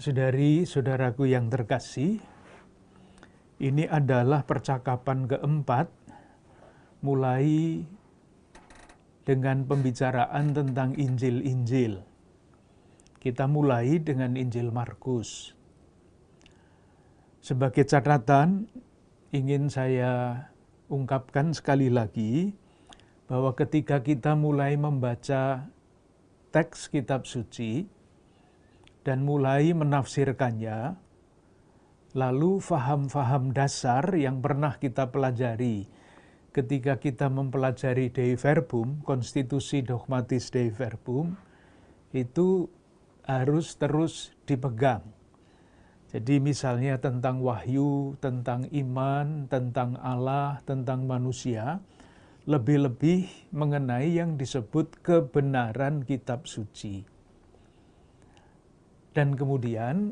Saudari-saudaraku yang terkasih, ini adalah percakapan keempat mulai dengan pembicaraan tentang Injil-Injil. Kita mulai dengan Injil Markus. Sebagai catatan, ingin saya ungkapkan sekali lagi bahwa ketika kita mulai membaca teks kitab suci dan mulai menafsirkannya, lalu faham-faham dasar yang pernah kita pelajari ketika kita mempelajari Dei Verbum, konstitusi dogmatis Dei Verbum, itu harus terus dipegang. Jadi misalnya tentang wahyu, tentang iman, tentang Allah, tentang manusia, lebih-lebih mengenai yang disebut kebenaran kitab suci. Dan kemudian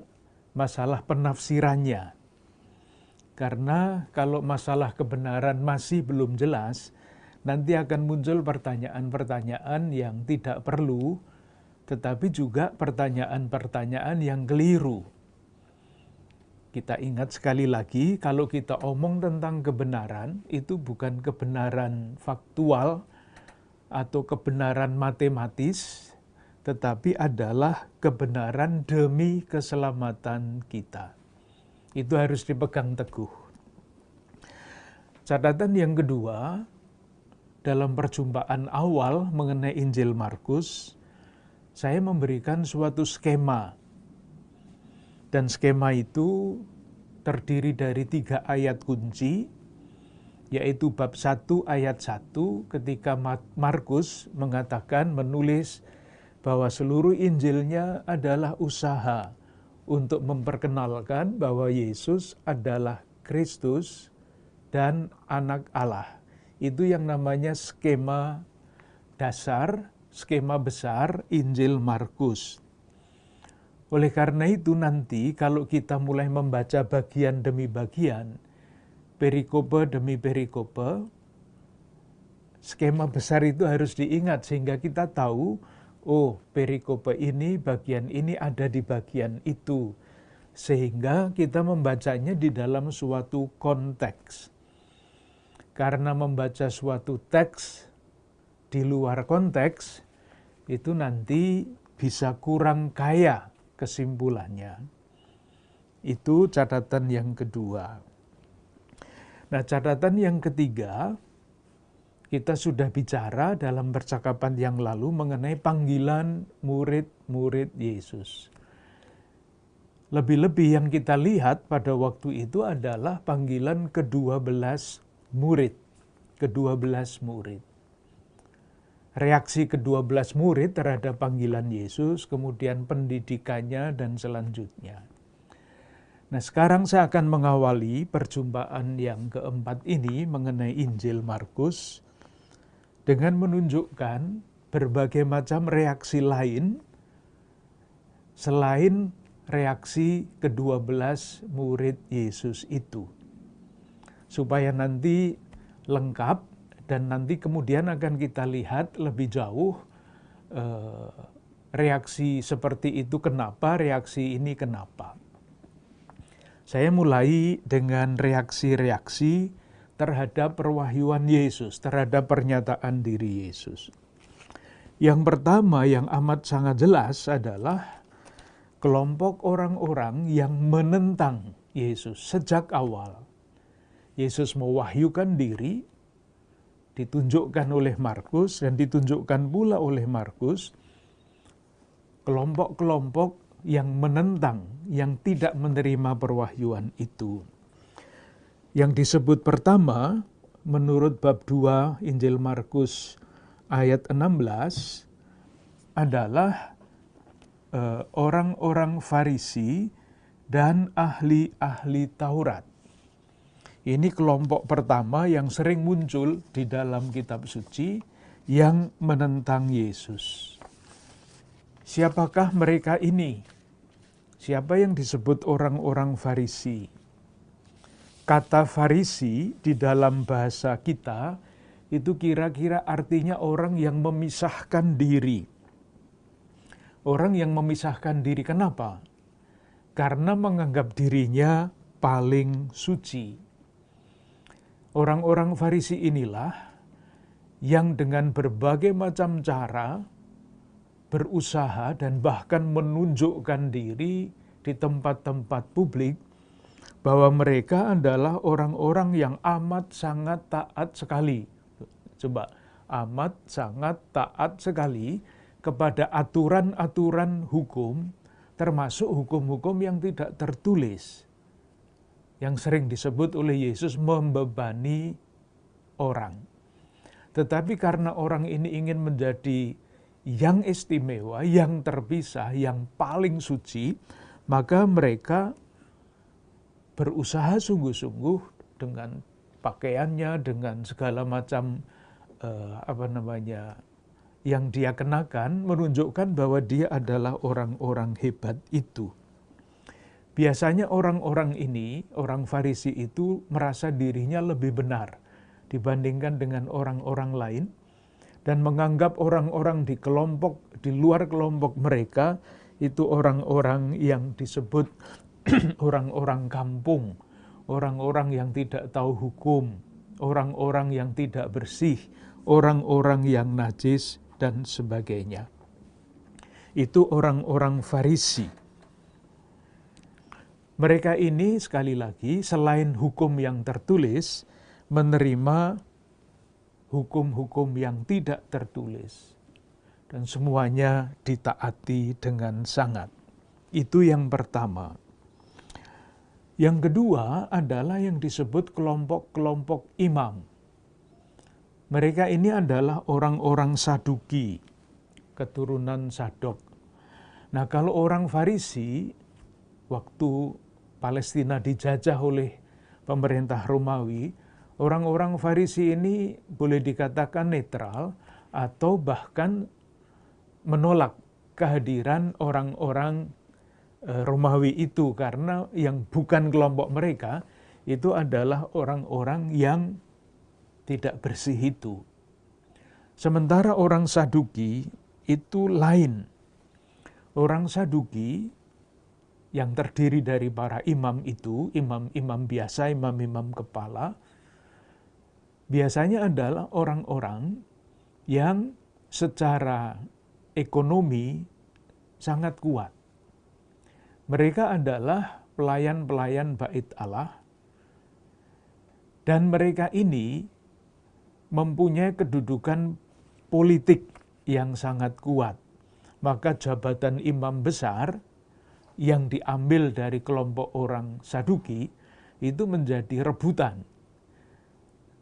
masalah penafsirannya. Karena kalau masalah kebenaran masih belum jelas, nanti akan muncul pertanyaan-pertanyaan yang tidak perlu, tetapi juga pertanyaan-pertanyaan yang keliru. Kita ingat sekali lagi, kalau kita omong tentang kebenaran, itu bukan kebenaran faktual atau kebenaran matematis, tetapi adalah kebenaran demi keselamatan kita. Itu harus dipegang teguh. Catatan yang kedua, dalam perjumpaan awal mengenai Injil Markus, saya memberikan suatu skema. Dan skema itu terdiri dari 3 ayat kunci, yaitu bab 1 ayat 1 ketika Markus mengatakan, menulis bahwa seluruh Injilnya adalah usaha untuk memperkenalkan bahwa Yesus adalah Kristus dan Anak Allah. Itu yang namanya skema dasar, skema besar Injil Markus. Oleh karena itu nanti kalau kita mulai membaca bagian demi bagian, perikope demi perikope, skema besar itu harus diingat sehingga kita tahu, oh, perikope ini, bagian ini ada di bagian itu. Sehingga kita membacanya di dalam suatu konteks. Karena membaca suatu teks di luar konteks, itu nanti bisa kurang kaya kesimpulannya. Itu catatan yang kedua. Nah, catatan yang ketiga, kita sudah bicara dalam percakapan yang lalu mengenai panggilan murid-murid Yesus. Lebih-lebih yang kita lihat pada waktu itu adalah panggilan ke-12 murid. Ke-12 murid. Reaksi ke-12 murid terhadap panggilan Yesus, kemudian pendidikannya dan selanjutnya. Nah, sekarang saya akan mengawali perjumpaan yang keempat ini mengenai Injil Markus dengan menunjukkan berbagai macam reaksi lain selain reaksi ke-12 murid Yesus itu. Supaya nanti lengkap dan nanti kemudian akan kita lihat lebih jauh reaksi seperti itu kenapa, reaksi ini kenapa. Saya mulai dengan reaksi-reaksi terhadap perwahyuan Yesus, terhadap pernyataan diri Yesus. Yang pertama yang amat sangat jelas adalah kelompok orang-orang yang menentang Yesus sejak awal. Yesus mewahyukan diri, ditunjukkan oleh Markus dan ditunjukkan pula oleh Markus, kelompok-kelompok yang menentang, yang tidak menerima perwahyuan itu. Yang disebut pertama, menurut bab 2 Injil Markus ayat 16, adalah orang-orang Farisi dan ahli-ahli Taurat. Ini kelompok pertama yang sering muncul di dalam kitab suci yang menentang Yesus. Siapakah mereka ini? Siapa yang disebut orang-orang Farisi? Kata Farisi di dalam bahasa kita itu kira-kira artinya orang yang memisahkan diri. Orang yang memisahkan diri, kenapa? karena menganggap dirinya paling suci. Orang-orang Farisi inilah yang dengan berbagai macam cara berusaha dan bahkan menunjukkan diri di tempat-tempat publik bahwa mereka adalah orang-orang yang amat sangat taat sekali. Coba, amat sangat taat sekali kepada aturan-aturan hukum, termasuk hukum-hukum yang tidak tertulis, yang sering disebut oleh Yesus membebani orang. Tetapi karena orang ini ingin menjadi yang istimewa, yang terpisah, yang paling suci, maka mereka berusaha sungguh-sungguh dengan pakaiannya, dengan segala macam yang dia kenakan, menunjukkan bahwa dia adalah orang-orang hebat itu. Biasanya orang-orang ini, orang Farisi itu merasa dirinya lebih benar dibandingkan dengan orang-orang lain, dan menganggap orang-orang di luar kelompok mereka itu orang-orang yang disebut orang-orang kampung, orang-orang yang tidak tahu hukum, orang-orang yang tidak bersih, orang-orang yang najis, dan sebagainya. Itu orang-orang Farisi. Mereka ini sekali lagi selain hukum yang tertulis, menerima hukum-hukum yang tidak tertulis. Dan semuanya ditaati dengan sangat. Itu yang pertama. Yang kedua adalah yang disebut kelompok-kelompok imam. Mereka ini adalah orang-orang Saduki, keturunan Sadok. Nah, kalau orang Farisi, waktu Palestina dijajah oleh pemerintah Romawi, orang-orang Farisi ini boleh dikatakan netral atau bahkan menolak kehadiran orang-orang Romawi itu, karena yang bukan kelompok mereka itu adalah orang-orang yang tidak bersih itu. Sementara orang Saduki itu lain. Orang Saduki yang terdiri dari para imam itu, imam-imam biasa, imam-imam kepala, biasanya adalah orang-orang yang secara ekonomi sangat kuat. Mereka adalah pelayan-pelayan bait Allah, dan mereka ini mempunyai kedudukan politik yang sangat kuat. Maka jabatan imam besar yang diambil dari kelompok orang Saduki itu menjadi rebutan.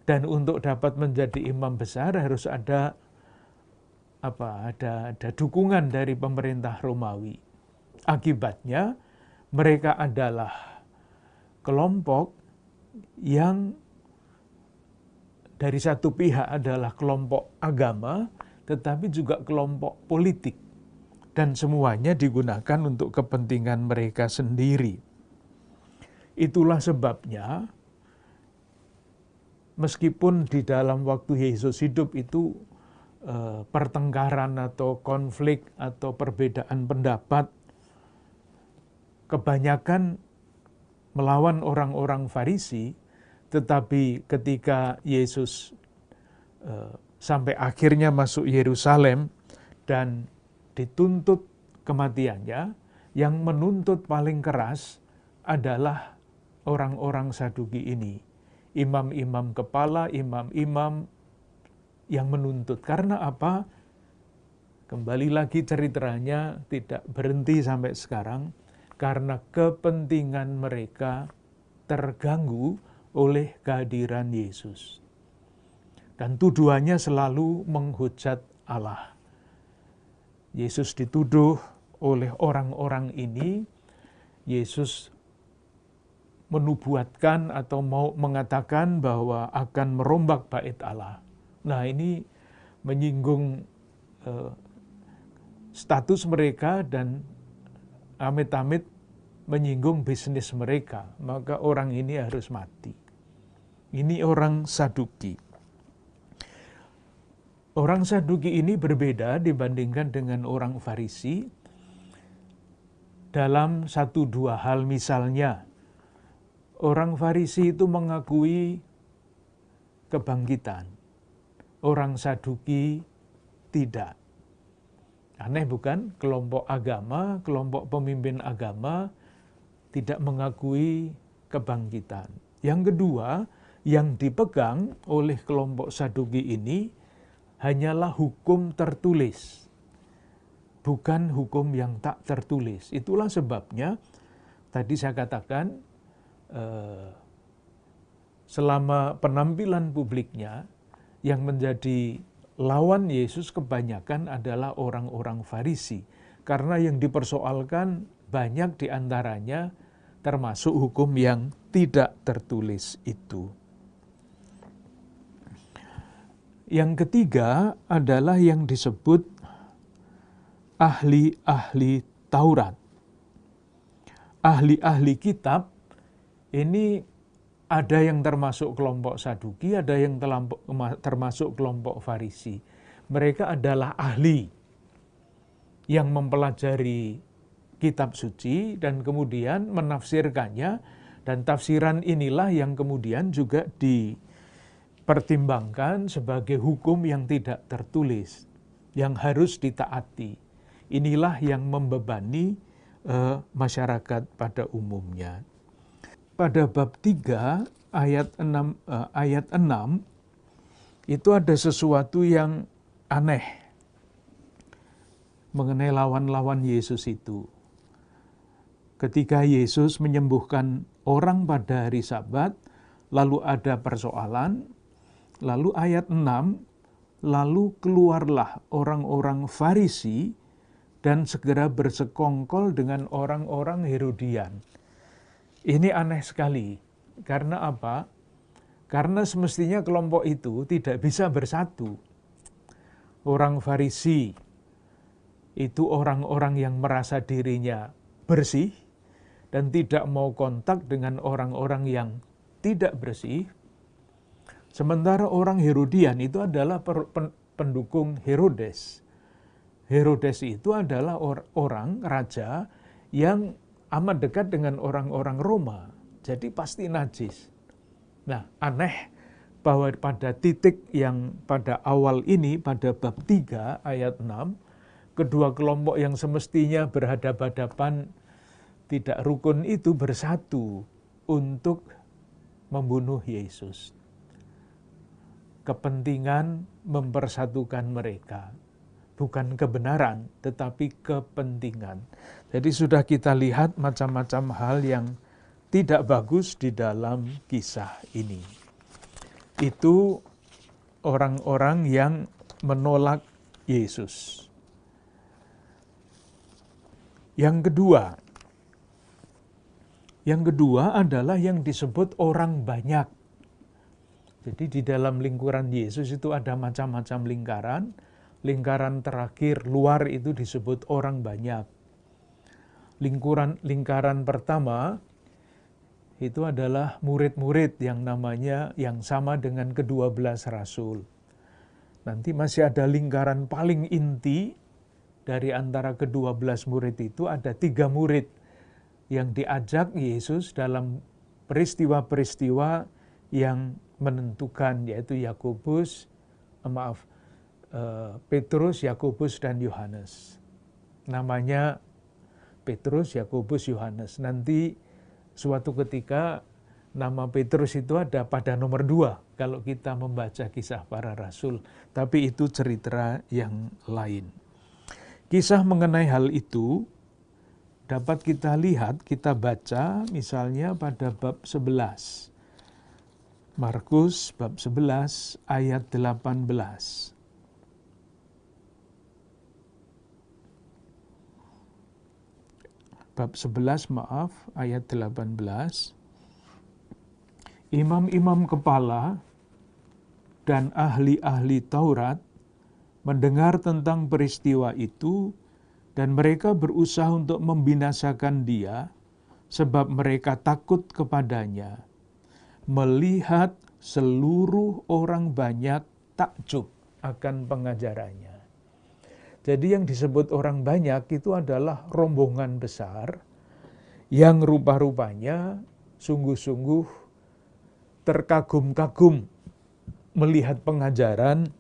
Dan untuk dapat menjadi imam besar harus ada dukungan dari pemerintah Romawi. Akibatnya mereka adalah kelompok yang dari satu pihak adalah kelompok agama, tetapi juga kelompok politik. Dan semuanya digunakan untuk kepentingan mereka sendiri. Itulah sebabnya, meskipun di dalam waktu Yesus hidup itu pertengkaran atau konflik atau perbedaan pendapat kebanyakan melawan orang-orang Farisi, tetapi ketika Yesus sampai akhirnya masuk Yerusalem dan dituntut kematiannya, yang menuntut paling keras adalah orang-orang Saduki ini. Imam-imam kepala, imam-imam yang menuntut. Karena apa? Kembali lagi ceritanya tidak berhenti sampai sekarang, karena kepentingan mereka terganggu oleh kehadiran Yesus. Dan tuduhannya selalu menghujat Allah. Yesus dituduh oleh orang-orang ini, Yesus menubuatkan atau mau mengatakan bahwa akan merombak bait Allah. Nah, ini menyinggung status mereka dan amit-amit menyinggung bisnis mereka. Maka orang ini harus mati. Ini orang Saduki. Orang Saduki ini berbeda dibandingkan dengan orang Farisi. dalam satu dua hal. Misalnya, orang Farisi itu mengakui kebangkitan, orang Saduki tidak. Aneh bukan? Kelompok agama, kelompok pemimpin agama tidak mengakui kebangkitan. Yang kedua, yang dipegang oleh kelompok Saduki ini hanyalah hukum tertulis, bukan hukum yang tak tertulis. Itulah sebabnya tadi saya katakan selama penampilan publiknya yang menjadi lawan Yesus kebanyakan adalah orang-orang Farisi. Karena yang dipersoalkan banyak diantaranya termasuk hukum yang tidak tertulis itu. Yang ketiga adalah yang disebut ahli-ahli Taurat. Ahli-ahli kitab ini ada yang termasuk kelompok Saduki, ada yang termasuk kelompok Farisi. Mereka adalah ahli yang mempelajari kitab suci dan kemudian menafsirkannya, dan tafsiran inilah yang kemudian juga dipertimbangkan sebagai hukum yang tidak tertulis, yang harus ditaati. Inilah yang membebani masyarakat pada umumnya. Pada bab 3 ayat 6 itu ada sesuatu yang aneh mengenai lawan-lawan Yesus itu. Ketika Yesus menyembuhkan orang pada hari Sabat, lalu ada persoalan, lalu ayat 6, lalu keluarlah orang-orang Farisi dan segera bersekongkol dengan orang-orang Herodian. Ini aneh sekali. Karena apa? Karena semestinya kelompok itu tidak bisa bersatu. Orang Farisi itu orang-orang yang merasa dirinya bersih dan tidak mau kontak dengan orang-orang yang tidak bersih. Sementara orang Herodian itu adalah pendukung Herodes. Herodes itu adalah orang raja yang amat dekat dengan orang-orang Roma, jadi pasti najis. Nah, aneh bahwa pada titik yang pada awal ini, pada bab 3 ayat 6, kedua kelompok yang semestinya berhadapan-hadapan tidak rukun itu bersatu untuk membunuh Yesus. Kepentingan mempersatukan mereka. Bukan kebenaran, tetapi kepentingan. Jadi sudah kita lihat macam-macam hal yang tidak bagus di dalam kisah ini. Itu orang-orang yang menolak Yesus. Yang kedua adalah yang disebut orang banyak. Jadi di dalam lingkaran Yesus itu ada macam-macam lingkaran. Lingkaran terakhir luar itu disebut orang banyak. Lingkaran pertama itu adalah murid-murid yang namanya yang sama dengan ke-12 rasul. Nanti masih ada lingkaran paling inti dari antara ke-12 murid itu ada 3 murid yang diajak Yesus dalam peristiwa-peristiwa yang menentukan, yaitu Petrus, Yakobus, dan Yohanes. Namanya Petrus, Yakobus, Yohanes. Nanti suatu ketika nama Petrus itu ada pada nomor 2 kalau kita membaca kisah para rasul. Tapi itu cerita yang lain. Kisah mengenai hal itu dapat kita lihat, kita baca misalnya pada bab 11. Markus bab 11 ayat 18. Bab 11 ayat 18. Imam-imam kepala dan ahli-ahli Taurat mendengar tentang peristiwa itu dan mereka berusaha untuk membinasakan dia sebab mereka takut kepadanya. Melihat seluruh orang banyak takjub akan pengajarannya. Jadi yang disebut orang banyak itu adalah rombongan besar yang rupa-rupanya sungguh-sungguh terkagum-kagum melihat pengajaran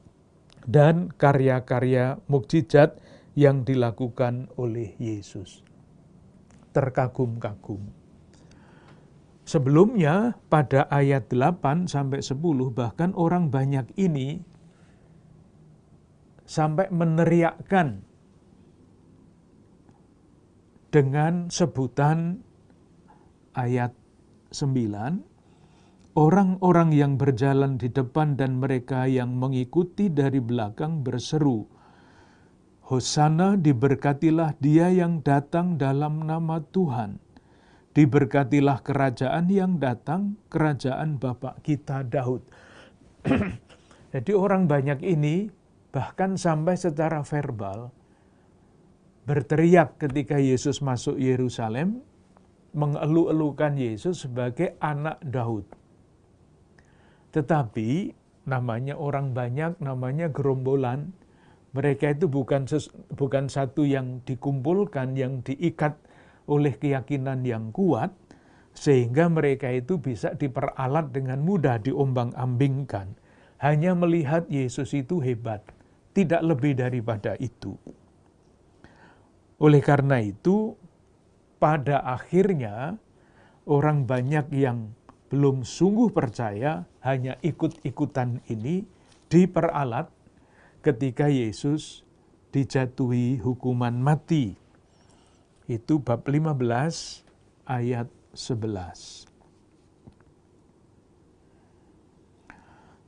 dan karya-karya mukjizat yang dilakukan oleh Yesus. Terkagum-kagum. Sebelumnya pada ayat 8 sampai 10 bahkan orang banyak ini sampai meneriakkan dengan sebutan ayat 9, orang-orang yang berjalan di depan dan mereka yang mengikuti dari belakang berseru, Hosana, diberkatilah dia yang datang dalam nama Tuhan. Diberkatilah kerajaan yang datang, kerajaan Bapa kita Daud. Jadi orang banyak ini bahkan sampai secara verbal berteriak ketika Yesus masuk Yerusalem, mengeluh-elukan Yesus sebagai anak Daud. Tetapi namanya orang banyak, namanya gerombolan, mereka itu bukan satu yang dikumpulkan, yang diikat oleh keyakinan yang kuat, sehingga mereka itu bisa diperalat dengan mudah, diombang-ambingkan. Hanya melihat Yesus itu hebat, tidak lebih daripada itu. Oleh karena itu, pada akhirnya orang banyak yang belum sungguh percaya, hanya ikut-ikutan ini diperalat ketika Yesus dijatuhi hukuman mati. Itu bab 15 ayat 11.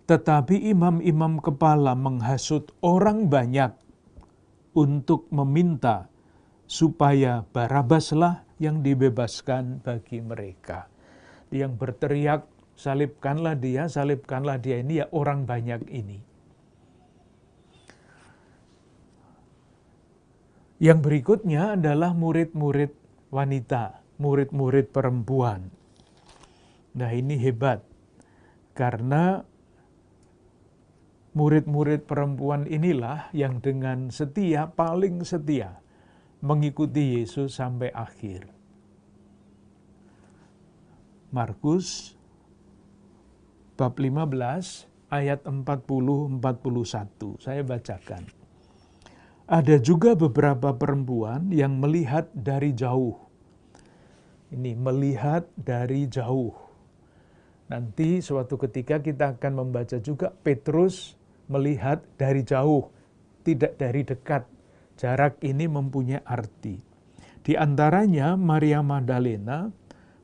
Tetapi imam-imam kepala menghasut orang banyak untuk meminta supaya Barabaslah yang dibebaskan bagi mereka. Yang berteriak, salibkanlah dia ini ya orang banyak ini. Yang berikutnya adalah murid-murid wanita, murid-murid perempuan. Nah ini hebat, karena murid-murid perempuan inilah yang dengan setia, paling setia, mengikuti Yesus sampai akhir. Markus bab 15 ayat 40-41, saya bacakan. Ada juga beberapa perempuan yang melihat dari jauh. Ini melihat dari jauh. Nanti suatu ketika kita akan membaca juga Petrus melihat dari jauh, tidak dari dekat. Jarak ini mempunyai arti. Di antaranya Maria Magdalena,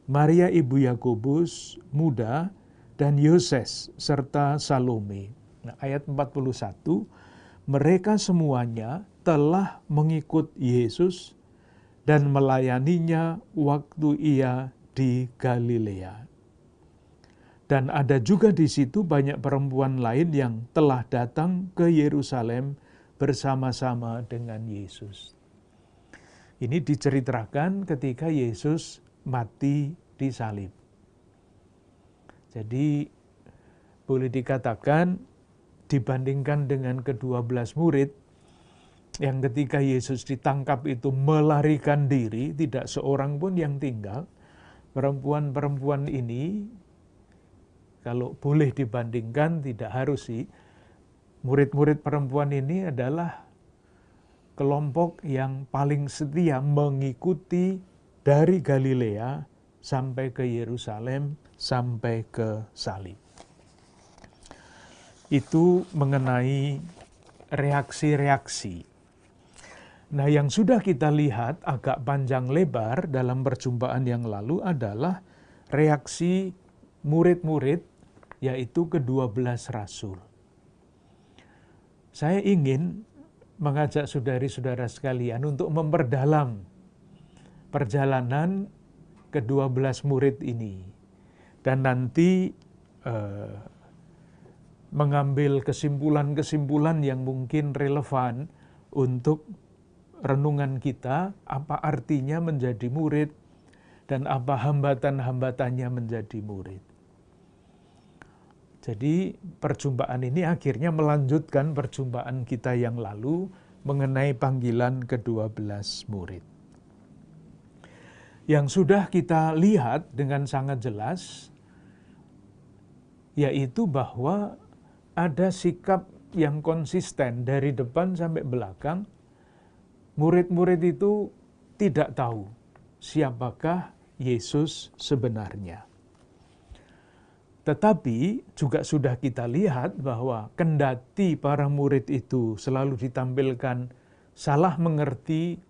Maria ibu Yakobus muda, dan Yoses serta Salome. Nah, ayat 41, mereka semuanya telah mengikut Yesus dan melayaninya waktu ia di Galilea. Dan ada juga di situ banyak perempuan lain yang telah datang ke Yerusalem bersama-sama dengan Yesus. Ini diceritakan ketika Yesus mati disalib. Jadi boleh dikatakan dibandingkan dengan ke-12 murid yang ketika Yesus ditangkap itu melarikan diri, tidak seorang pun yang tinggal. Perempuan-perempuan ini kalau boleh dibandingkan, tidak harus sih, murid-murid perempuan ini adalah kelompok yang paling setia mengikuti dari Galilea sampai ke Yerusalem, sampai ke salib. Itu mengenai reaksi-reaksi. Nah, yang sudah kita lihat agak panjang lebar dalam perjumpaan yang lalu adalah reaksi murid-murid, yaitu ke-12 rasul. Saya ingin mengajak saudari-saudara sekalian untuk memperdalam perjalanan ke-12 murid ini. Dan nanti mengambil kesimpulan-kesimpulan yang mungkin relevan untuk renungan kita, apa artinya menjadi murid, dan apa hambatan-hambatannya menjadi murid. Jadi perjumpaan ini akhirnya melanjutkan perjumpaan kita yang lalu mengenai panggilan ke-12 murid. Yang sudah kita lihat dengan sangat jelas, yaitu bahwa ada sikap yang konsisten dari depan sampai belakang. Murid-murid itu tidak tahu siapakah Yesus sebenarnya. Tetapi juga sudah kita lihat bahwa kendati para murid itu selalu ditampilkan salah mengerti,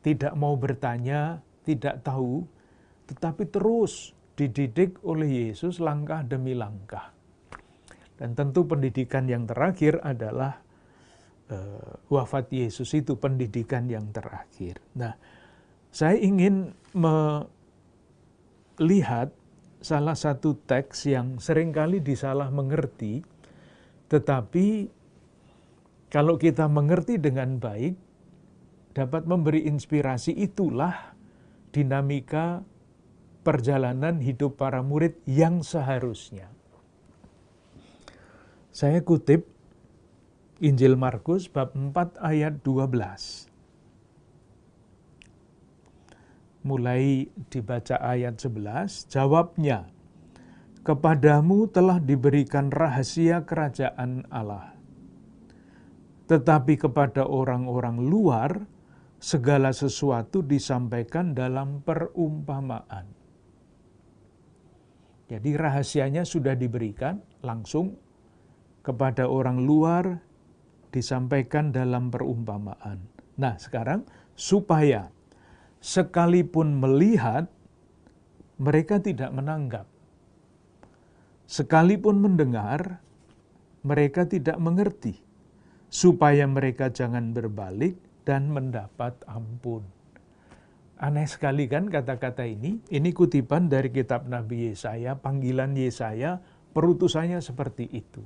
tidak mau bertanya, tidak tahu, tetapi terus dididik oleh Yesus langkah demi langkah. Dan tentu pendidikan yang terakhir adalah wafat Yesus itu, pendidikan yang terakhir. Nah, saya ingin melihat salah satu teks yang seringkali disalah mengerti, tetapi kalau kita mengerti dengan baik, dapat memberi inspirasi. Itulah dinamika perjalanan hidup para murid yang seharusnya. Saya kutip Injil Markus bab 4 ayat 12. Mulai dibaca ayat 11, jawabnya, "Kepadamu telah diberikan rahasia kerajaan Allah. Tetapi kepada orang-orang luar, segala sesuatu disampaikan dalam perumpamaan." Jadi rahasianya sudah diberikan langsung kepada orang luar, disampaikan dalam perumpamaan. Nah, sekarang supaya sekalipun melihat, mereka tidak menanggap. Sekalipun mendengar, mereka tidak mengerti. Supaya mereka jangan berbalik dan mendapat ampun. Aneh sekali kan kata-kata ini? Ini kutipan dari kitab Nabi Yesaya, panggilan Yesaya, perutusannya seperti itu.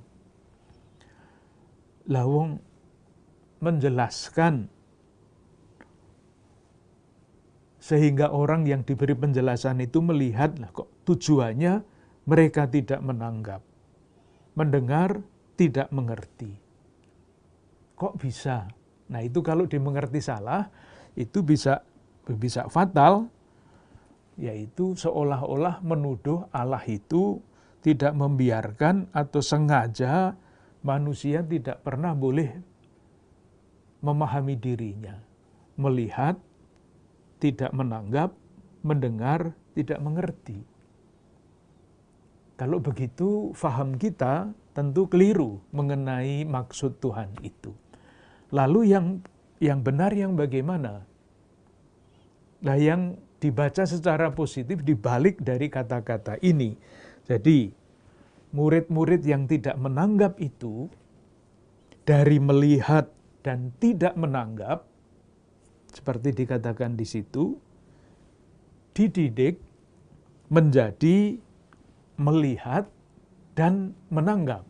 Lawong menjelaskan sehingga orang yang diberi penjelasan itu melihat, lah kok tujuannya mereka tidak menanggap. Mendengar, tidak mengerti. Kok bisa? Nah, itu kalau dimengerti salah, itu bisa fatal, yaitu seolah-olah menuduh Allah itu tidak membiarkan atau sengaja manusia tidak pernah boleh memahami dirinya. Melihat, tidak menanggap, mendengar, tidak mengerti. Kalau begitu, faham kita tentu keliru mengenai maksud Tuhan itu. Lalu yang benar yang bagaimana? Nah, yang dibaca secara positif dibalik dari kata-kata ini. Jadi, murid-murid yang tidak menanggap itu, dari melihat dan tidak menanggap, seperti dikatakan di situ, dididik menjadi melihat dan menanggap.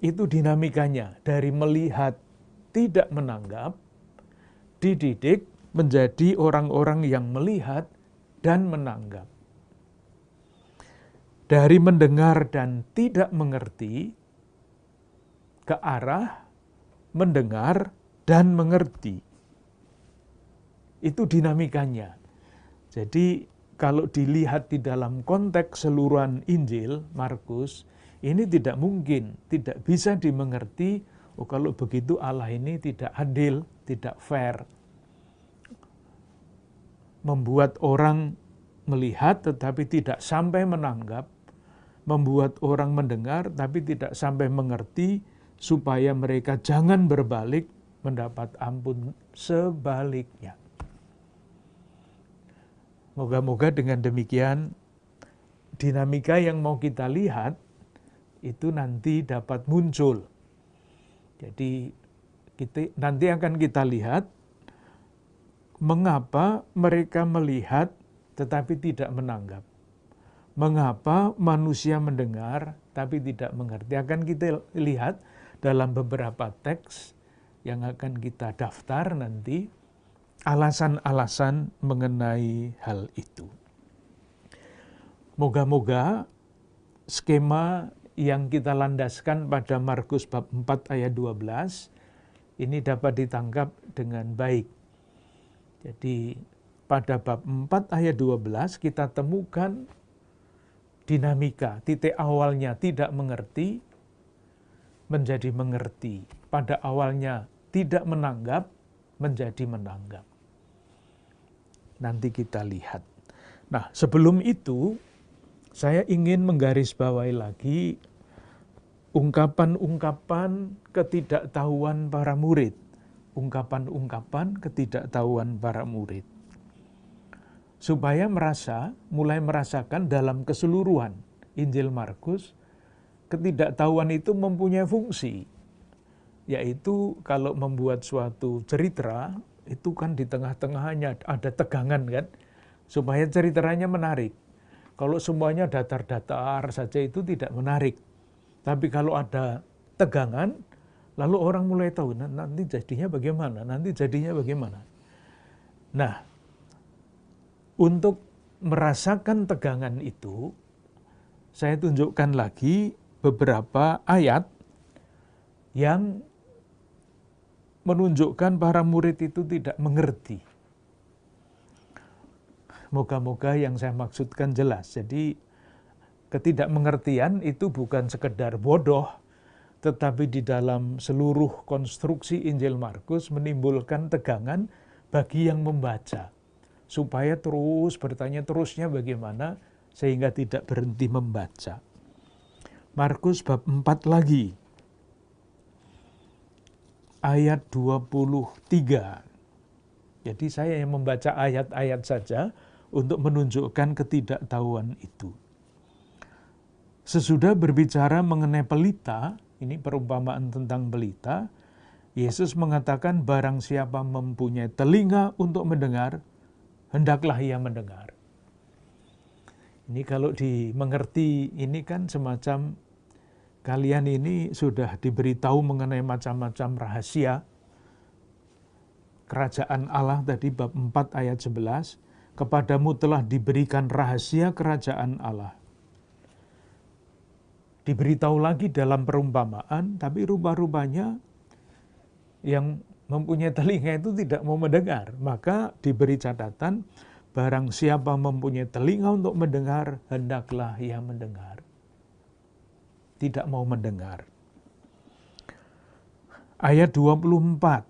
Itu dinamikanya, dari melihat tidak menanggap, dididik menjadi orang-orang yang melihat dan menanggap. Dari mendengar dan tidak mengerti, ke arah mendengar dan mengerti. Itu dinamikanya. Jadi kalau dilihat di dalam konteks seluruhan Injil Markus, ini tidak mungkin, tidak bisa dimengerti, oh kalau begitu Allah ini tidak adil, tidak fair. Membuat orang melihat tetapi tidak sampai menanggap, membuat orang mendengar tapi tidak sampai mengerti, supaya mereka jangan berbalik mendapat ampun, sebaliknya. Moga-moga dengan demikian dinamika yang mau kita lihat itu nanti dapat muncul. Jadi nanti akan kita lihat mengapa mereka melihat tetapi tidak menanggap. Mengapa manusia mendengar tapi tidak mengerti. Akan kita lihat dalam beberapa teks yang akan kita daftar nanti, alasan-alasan mengenai hal itu. Moga-moga skema yang kita landaskan pada Markus bab 4 ayat 12 ini dapat ditangkap dengan baik. Jadi pada bab 4 ayat 12 kita temukan dinamika, titik awalnya tidak mengerti, menjadi mengerti. Pada awalnya tidak menanggap, menjadi menanggap. Nanti kita lihat. Nah, sebelum itu, saya ingin menggarisbawahi lagi ungkapan-ungkapan ketidaktahuan para murid. Ungkapan-ungkapan ketidaktahuan para murid. Supaya mulai merasakan dalam keseluruhan Injil Markus, ketidaktahuan itu mempunyai fungsi. Yaitu kalau membuat suatu cerita, itu kan di tengah-tengahnya ada tegangan kan, supaya ceritanya menarik. Kalau semuanya datar-datar saja itu tidak menarik. Tapi kalau ada tegangan, lalu orang mulai tahu nanti jadinya bagaimana, Nah, untuk merasakan tegangan itu, saya tunjukkan lagi beberapa ayat yang menunjukkan para murid itu tidak mengerti. Moga-moga yang saya maksudkan jelas. Jadi ketidakmengertian itu bukan sekedar bodoh, tetapi di dalam seluruh konstruksi Injil Markus menimbulkan tegangan bagi yang membaca. Supaya terus bertanya terusnya bagaimana, sehingga tidak berhenti membaca. Markus bab 4 lagi. Ayat 23. Jadi saya yang membaca ayat-ayat saja untuk menunjukkan ketidaktahuan itu. Sesudah berbicara mengenai pelita, ini perumpamaan tentang pelita, Yesus mengatakan barang siapa mempunyai telinga untuk mendengar, hendaklah ia mendengar. Ini kalau dimengerti, ini kan semacam kalian ini sudah diberitahu mengenai macam-macam rahasia kerajaan Allah tadi bab 4 ayat 11, kepadamu telah diberikan rahasia kerajaan Allah. Diberitahu lagi dalam perumpamaan, tapi rupa-rupanya yang mempunyai telinga itu tidak mau mendengar. Maka diberi catatan, barang siapa mempunyai telinga untuk mendengar, hendaklah ia mendengar. Tidak mau mendengar. Ayat 24.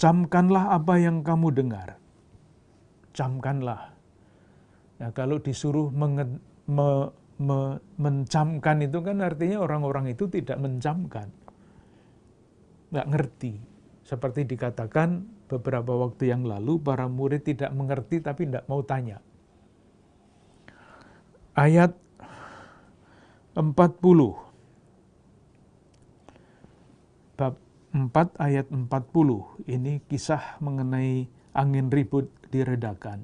Camkanlah apa yang kamu dengar. Camkanlah. Nah, kalau disuruh mencamkan itu kan artinya orang-orang itu tidak mencamkan. Nggak ngerti. Seperti dikatakan beberapa waktu yang lalu, para murid tidak mengerti tapi tidak mau tanya. Ayat 40. Bab 4 ayat 40. Ini kisah mengenai angin ribut diredakan.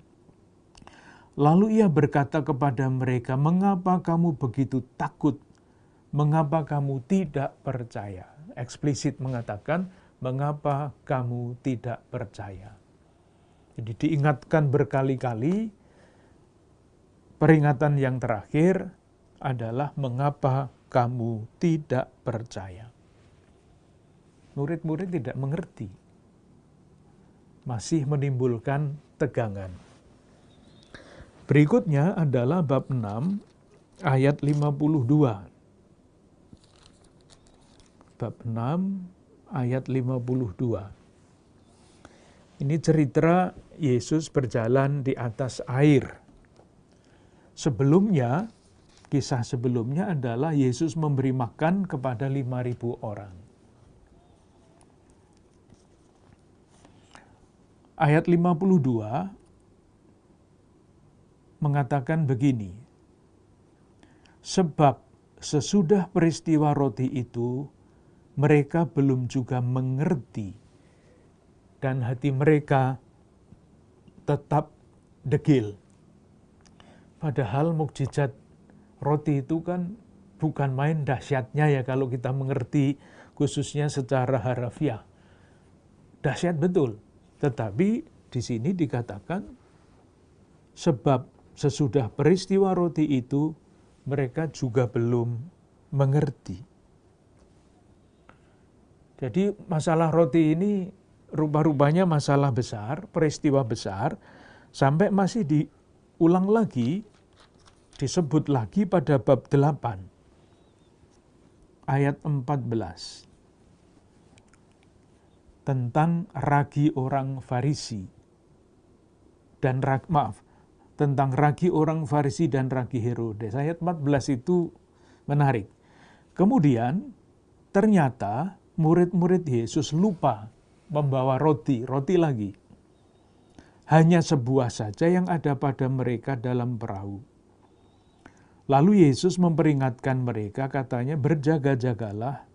Lalu ia berkata kepada mereka, mengapa kamu begitu takut? Mengapa kamu tidak percaya? Eksplisit mengatakan, mengapa kamu tidak percaya? Jadi diingatkan berkali-kali, peringatan yang terakhir adalah mengapa kamu tidak percaya. Murid-murid tidak mengerti. Masih menimbulkan tegangan. Berikutnya adalah bab 6 ayat 52. Bab 6 ayat 52. Ini cerita Yesus berjalan di atas air. Sebelumnya, kisah sebelumnya adalah Yesus memberi makan kepada 5.000 orang. Ayat 52 mengatakan begini, sebab sesudah peristiwa roti itu, mereka belum juga mengerti, dan hati mereka tetap degil. Padahal mukjizat roti itu kan bukan main dahsyatnya ya kalau kita mengerti khususnya secara harafiah. Dahsyat betul. Tetapi di sini dikatakan sebab sesudah peristiwa roti itu mereka juga belum mengerti. Jadi masalah roti ini rupa-rupanya masalah besar, peristiwa besar, sampai masih diulang lagi, disebut lagi pada bab 8, ayat 14. Tentang ragi orang Farisi dan tentang ragi orang Farisi dan ragi Herodes. Ayat 14 itu menarik. Kemudian ternyata murid-murid Yesus lupa membawa roti lagi. Hanya sebuah saja yang ada pada mereka dalam perahu. Lalu Yesus memperingatkan mereka, katanya, berjaga-jagalah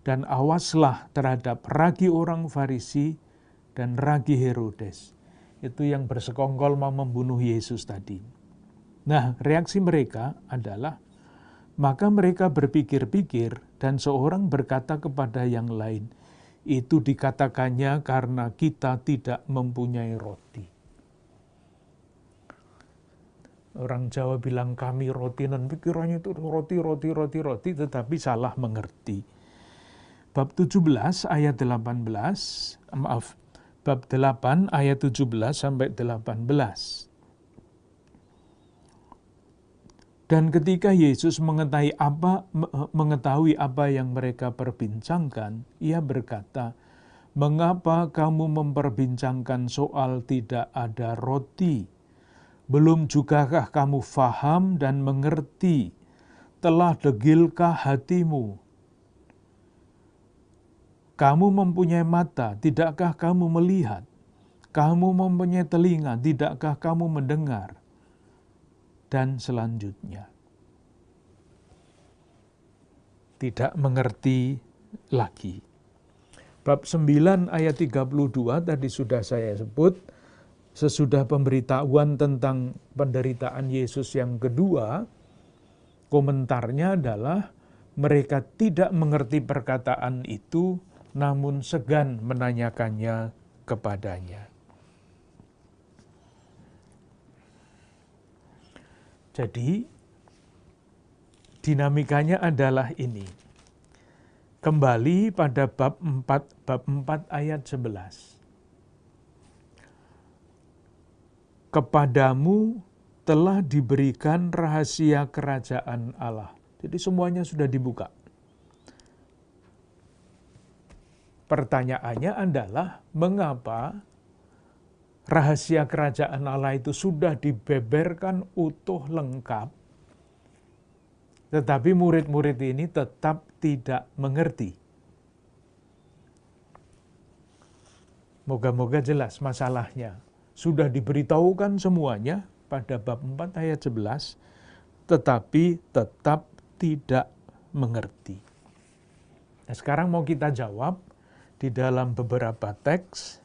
dan awaslah terhadap ragi orang Farisi dan ragi Herodes. Itu yang bersekongkol mau membunuh Yesus tadi. Nah, reaksi mereka adalah, maka mereka berpikir-pikir dan seorang berkata kepada yang lain, itu dikatakannya karena kita tidak mempunyai roti. Orang Jawa bilang kami roti, dan pikirannya itu roti, tetapi salah mengerti. Bab 17 ayat 18, bab 8 ayat 17 sampai 18. Dan ketika Yesus mengetahui apa yang mereka perbincangkan, ia berkata, mengapa kamu memperbincangkan soal tidak ada roti? Belum jugakah kamu faham dan mengerti? Telah degilkah hatimu? Kamu mempunyai mata, tidakkah kamu melihat? Kamu mempunyai telinga, tidakkah kamu mendengar? Dan selanjutnya. Tidak mengerti lagi. Bab 9 ayat 32 tadi sudah saya sebut. Sesudah pemberitahuan tentang penderitaan Yesus yang kedua, komentarnya adalah mereka tidak mengerti perkataan itu, namun segan menanyakannya kepadanya. Jadi, dinamikanya adalah ini. Kembali pada bab 4 ayat 11. Kepadamu telah diberikan rahasia kerajaan Allah. Jadi semuanya sudah dibuka. Pertanyaannya adalah, mengapa rahasia kerajaan Allah itu sudah dibeberkan utuh lengkap, tetapi murid-murid ini tetap tidak mengerti? Moga-moga jelas masalahnya. Sudah diberitahukan semuanya pada bab 4 ayat 11, tetapi tetap tidak mengerti. Nah, sekarang mau kita jawab di dalam beberapa teks,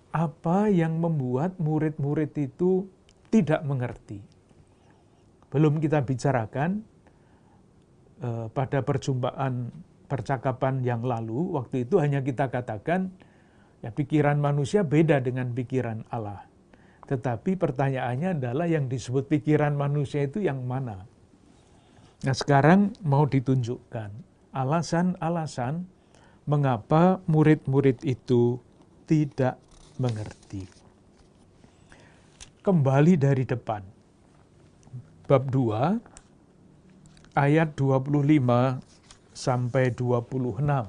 apa yang membuat murid-murid itu tidak mengerti. Belum kita bicarakan pada percakapan yang lalu, waktu itu hanya kita katakan, ya, pikiran manusia beda dengan pikiran Allah. Tetapi pertanyaannya adalah yang disebut pikiran manusia itu yang mana? Nah, sekarang mau ditunjukkan alasan-alasan mengapa murid-murid itu tidak mengerti. Kembali dari depan. Bab 2 ayat 25 sampai 26.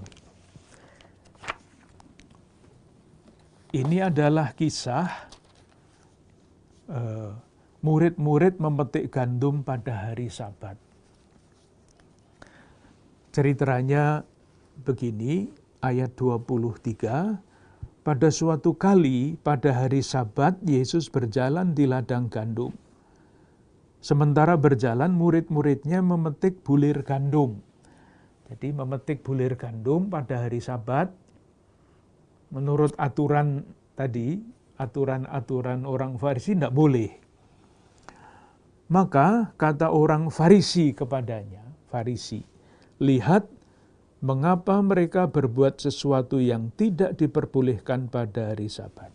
Ini adalah kisah murid-murid memetik gandum pada hari Sabat. Ceritanya begini, ayat 23, pada suatu kali pada hari Sabat Yesus berjalan di ladang gandum. Sementara berjalan murid-muridnya memetik bulir gandum. Jadi memetik bulir gandum pada hari Sabat, menurut aturan tadi, aturan-aturan orang Farisi tidak boleh. Maka kata orang Farisi kepadanya, Farisi, lihat mengapa mereka berbuat sesuatu yang tidak diperbolehkan pada hari Sabat.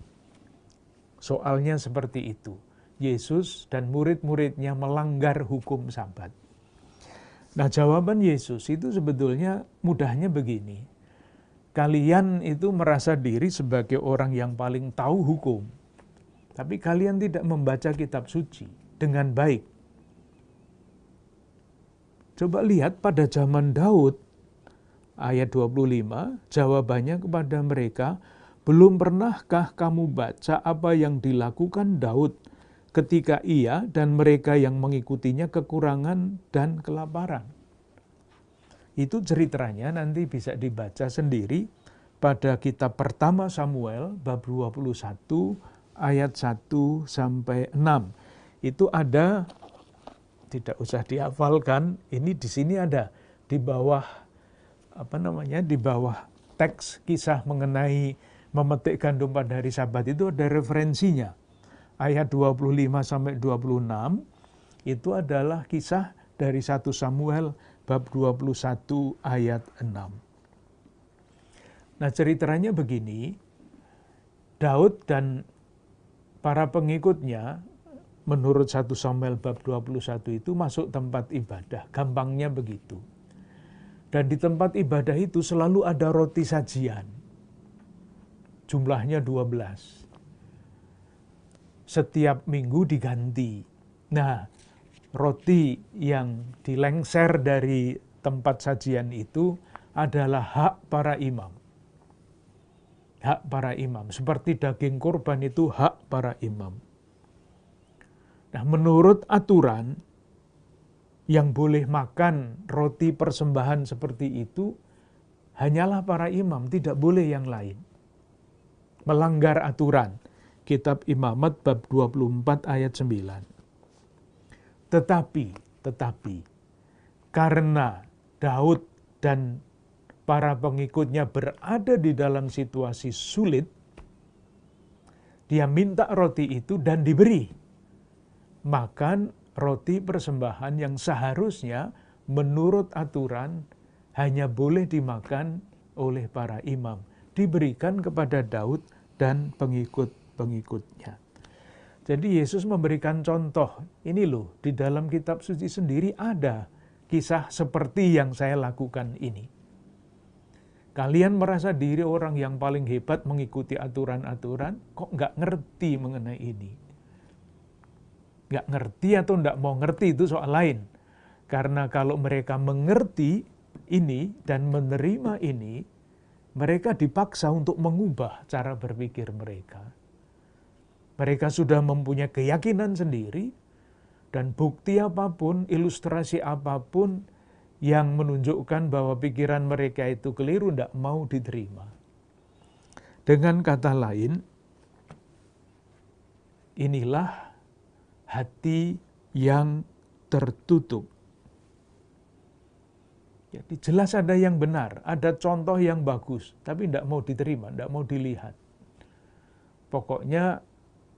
Soalnya seperti itu. Yesus dan murid-muridnya melanggar hukum Sabat. Nah, jawaban Yesus itu sebetulnya mudahnya begini. kalian itu merasa diri sebagai orang yang paling tahu hukum, tapi kalian tidak membaca kitab suci dengan baik. Coba lihat pada zaman Daud, ayat 25, jawabannya kepada mereka, belum pernahkah kamu baca apa yang dilakukan Daud ketika ia dan mereka yang mengikutinya kekurangan dan kelaparan? Itu ceritanya nanti bisa dibaca sendiri pada kitab pertama Samuel bab 21 ayat 1 sampai 6. Itu ada, tidak usah dihafalkan, ini di sini ada di bawah di bawah teks kisah mengenai memetik gandum pada hari Sabat itu ada referensinya. Ayat 25 sampai 26 itu adalah kisah dari 1 Samuel bab 21 ayat 6. Nah, ceritanya begini, Daud dan para pengikutnya menurut 1 Samuel bab 21 itu masuk tempat ibadah, gampangnya begitu. Dan di tempat ibadah itu selalu ada roti sajian, jumlahnya 12. Setiap minggu diganti. Nah, roti yang dilengser dari tempat sajian itu adalah hak para imam. Hak para imam. Seperti daging kurban itu hak para imam. Nah, menurut aturan, yang boleh makan roti persembahan seperti itu hanyalah para imam, tidak boleh yang lain. Melanggar aturan. Kitab Imamat bab 24 ayat 9. Tetapi, karena Daud dan para pengikutnya berada di dalam situasi sulit, dia minta roti itu dan diberi. Makan roti persembahan yang seharusnya menurut aturan hanya boleh dimakan oleh para imam, diberikan kepada Daud dan pengikut-pengikutnya. Jadi Yesus memberikan contoh, ini loh, di dalam kitab suci sendiri ada kisah seperti yang saya lakukan ini. Kalian merasa diri orang yang paling hebat mengikuti aturan-aturan, kok nggak ngerti mengenai ini? Nggak ngerti atau nggak mau ngerti itu soal lain. Karena kalau mereka mengerti ini dan menerima ini, mereka dipaksa untuk mengubah cara berpikir mereka. Mereka sudah mempunyai keyakinan sendiri, dan bukti apapun, ilustrasi apapun yang menunjukkan bahwa pikiran mereka itu keliru, tidak mau diterima. Dengan kata lain, inilah hati yang tertutup. Jadi jelas ada yang benar, ada contoh yang bagus, tapi tidak mau diterima, tidak mau dilihat. Pokoknya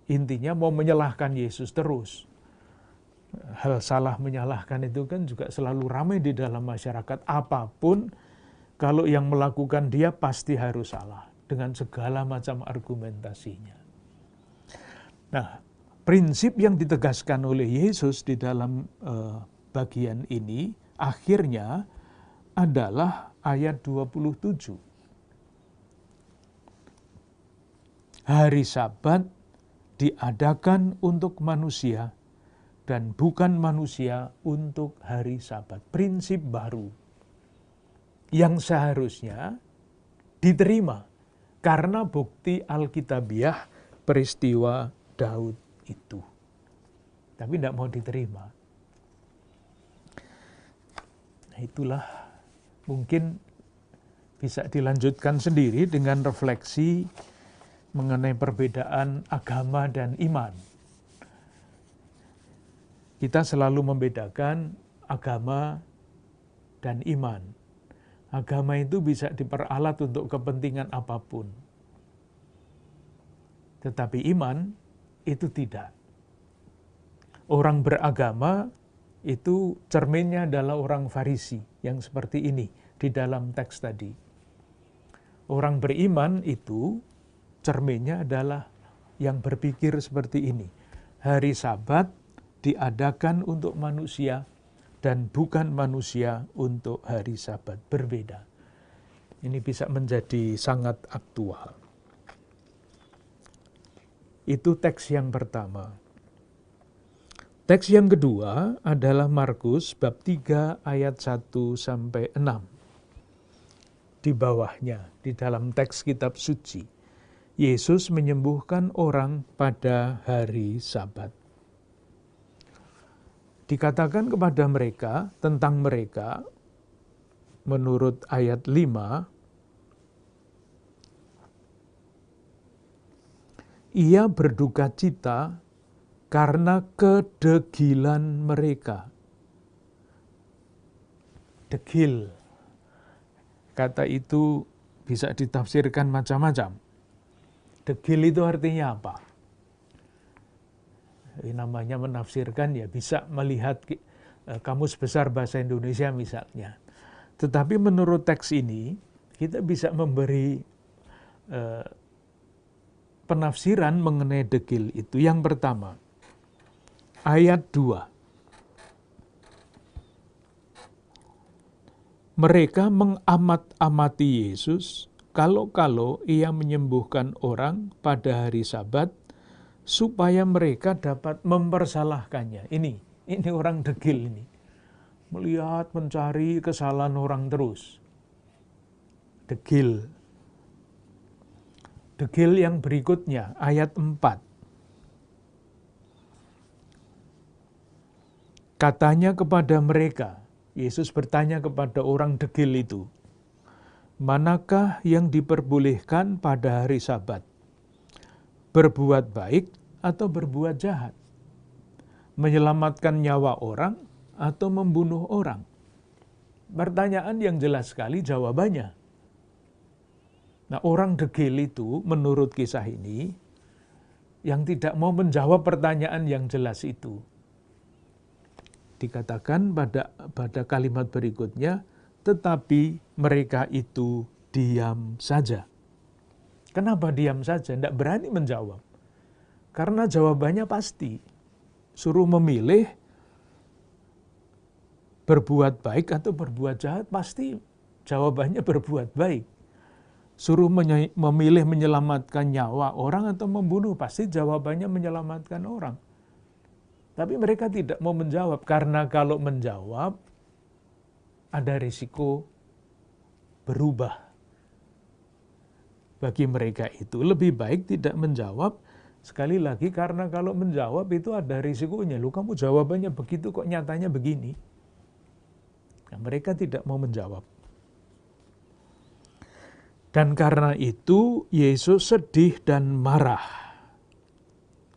intinya mau menyalahkan Yesus terus. Hal salah menyalahkan itu kan juga selalu ramai di dalam masyarakat. Apapun, kalau yang melakukan dia pasti harus salah, dengan segala macam argumentasinya. Nah, prinsip yang ditegaskan oleh Yesus di dalam bagian ini, akhirnya adalah ayat 27. Hari Sabat diadakan untuk manusia dan bukan manusia untuk hari Sabat. Prinsip baru yang seharusnya diterima karena bukti Alkitabiah peristiwa Daud itu. Tapi tidak mau diterima. Nah, itulah mungkin bisa dilanjutkan sendiri dengan refleksi mengenai perbedaan agama dan iman. Kita selalu membedakan agama dan iman. Agama itu bisa diperalat untuk kepentingan apapun. Tetapi iman itu tidak. Orang beragama itu cerminnya adalah orang Farisi yang seperti ini di dalam teks tadi. Orang beriman itu cerminnya adalah yang berpikir seperti ini. Hari Sabat diadakan untuk manusia dan bukan manusia untuk hari Sabat. Berbeda. Ini bisa menjadi sangat aktual. Itu teks yang pertama. Teks yang kedua adalah Markus bab 3 ayat 1 sampai 6. Di bawahnya, di dalam teks kitab suci, Yesus menyembuhkan orang pada hari Sabat. Dikatakan kepada mereka, tentang mereka, menurut ayat 5, ia berduka cita karena kedegilan mereka. Degil. Kata itu bisa ditafsirkan macam-macam. Degil itu artinya apa? Namanya menafsirkan ya bisa melihat kamus besar bahasa Indonesia misalnya. Tetapi menurut teks ini kita bisa memberi penafsiran mengenai degil itu. Yang pertama, ayat 2. Mereka mengamat-amati Yesus kalau-kalau ia menyembuhkan orang pada hari Sabat supaya mereka dapat mempersalahkannya. Ini orang degil ini. Melihat, mencari kesalahan orang terus. Degil. Degil yang berikutnya, ayat 4. Katanya kepada mereka, Yesus bertanya kepada orang degil itu, manakah yang diperbolehkan pada hari Sabat? Berbuat baik atau berbuat jahat? Menyelamatkan nyawa orang atau membunuh orang? Pertanyaan yang jelas sekali jawabannya. Nah, orang degil itu menurut kisah ini yang tidak mau menjawab pertanyaan yang jelas itu. Dikatakan pada kalimat berikutnya, tetapi mereka itu diam saja. Kenapa diam saja? Tidak berani menjawab. Karena jawabannya pasti. Suruh memilih berbuat baik atau berbuat jahat, pasti jawabannya berbuat baik. Suruh memilih menyelamatkan nyawa orang atau membunuh, pasti jawabannya menyelamatkan orang. Tapi mereka tidak mau menjawab, karena kalau menjawab, ada risiko berubah. Bagi mereka itu lebih baik tidak menjawab, sekali lagi karena kalau menjawab itu ada risikonya. Lu kamu jawabannya begitu kok nyatanya begini. Nah, mereka tidak mau menjawab. Dan karena itu Yesus sedih dan marah.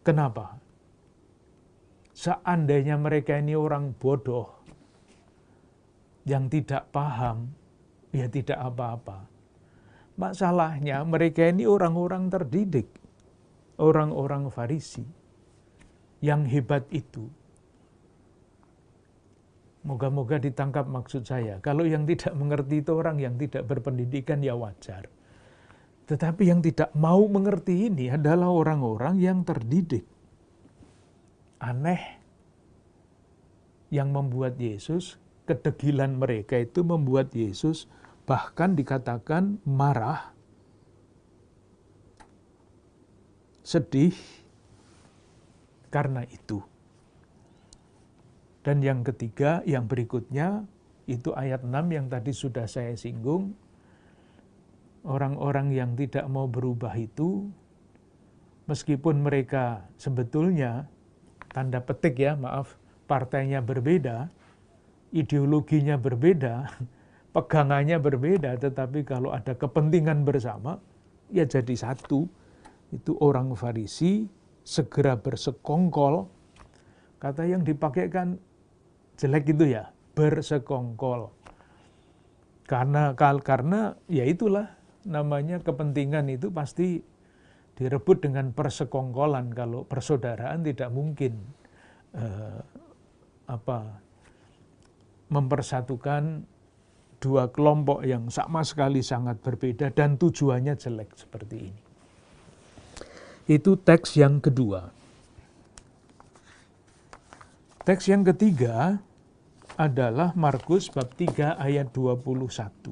Kenapa? Seandainya mereka ini orang bodoh, yang tidak paham, ya tidak apa-apa. Masalahnya mereka ini orang-orang terdidik, orang-orang Farisi. Yang hebat itu, moga-moga ditangkap maksud saya. Kalau yang tidak mengerti itu orang yang tidak berpendidikan ya wajar. Tetapi yang tidak mau mengerti ini adalah orang-orang yang terdidik. Aneh yang membuat Yesus, kedegilan mereka itu membuat Yesus bahkan dikatakan marah, sedih karena itu. Dan yang ketiga, yang berikutnya, itu ayat 6 yang tadi sudah saya singgung. Orang-orang yang tidak mau berubah itu, meskipun mereka sebetulnya, tanda petik ya, maaf, partainya berbeda, ideologinya berbeda, pegangannya berbeda, tetapi kalau ada kepentingan bersama, ya jadi satu. Itu orang Farisi segera bersekongkol. Kata yang dipakai kan jelek itu ya, bersekongkol. Karena ya itulah namanya kepentingan itu pasti direbut dengan persekongkolan. Kalau persaudaraan tidak mungkin mempersatukan dua kelompok yang sama sekali sangat berbeda dan tujuannya jelek seperti ini. Itu teks yang kedua. Teks yang ketiga adalah Markus bab 3 ayat 21.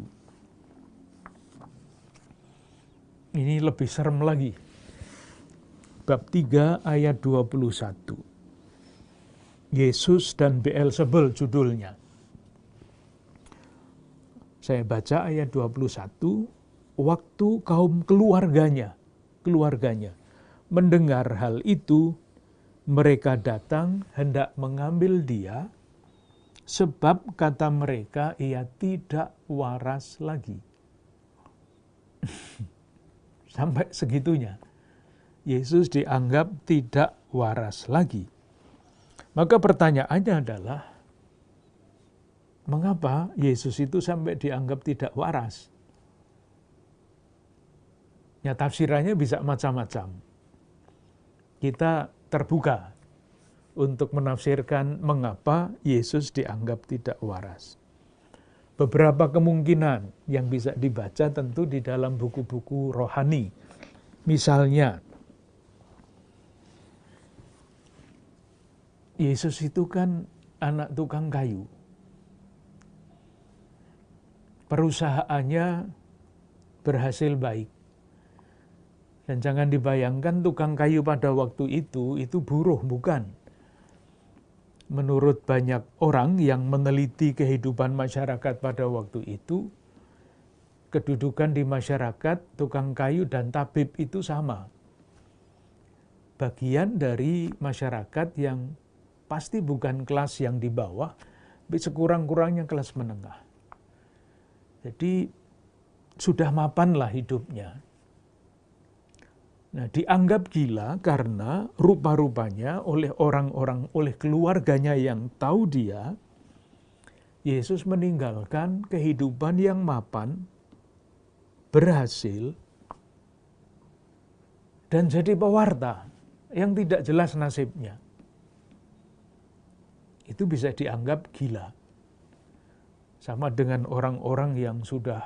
Ini lebih serem lagi. Bab 3 ayat 21. Yesus dan Beelzebul judulnya. Saya baca ayat 21. Waktu kaum keluarganya mendengar hal itu, mereka datang hendak mengambil dia, sebab kata mereka ia tidak waras lagi. Sampai segitunya, Yesus dianggap tidak waras lagi. Maka pertanyaannya adalah, mengapa Yesus itu sampai dianggap tidak waras? Ya, tafsirannya bisa macam-macam. Kita terbuka untuk menafsirkan mengapa Yesus dianggap tidak waras. Beberapa kemungkinan yang bisa dibaca tentu di dalam buku-buku rohani. Misalnya, Yesus itu kan anak tukang kayu. Perusahaannya berhasil baik. Dan jangan dibayangkan tukang kayu pada waktu itu buruh, bukan. Menurut banyak orang yang meneliti kehidupan masyarakat pada waktu itu, kedudukan di masyarakat tukang kayu dan tabib itu sama. Bagian dari masyarakat yang pasti bukan kelas yang di bawah, tapi sekurang-kurangnya kelas menengah. Jadi sudah mapanlah hidupnya. Nah, dianggap gila karena rupa-rupanya oleh orang-orang, oleh keluarganya yang tahu dia, Yesus meninggalkan kehidupan yang mapan, berhasil, dan jadi pewarta yang tidak jelas nasibnya. Itu bisa dianggap gila. Sama dengan orang-orang yang sudah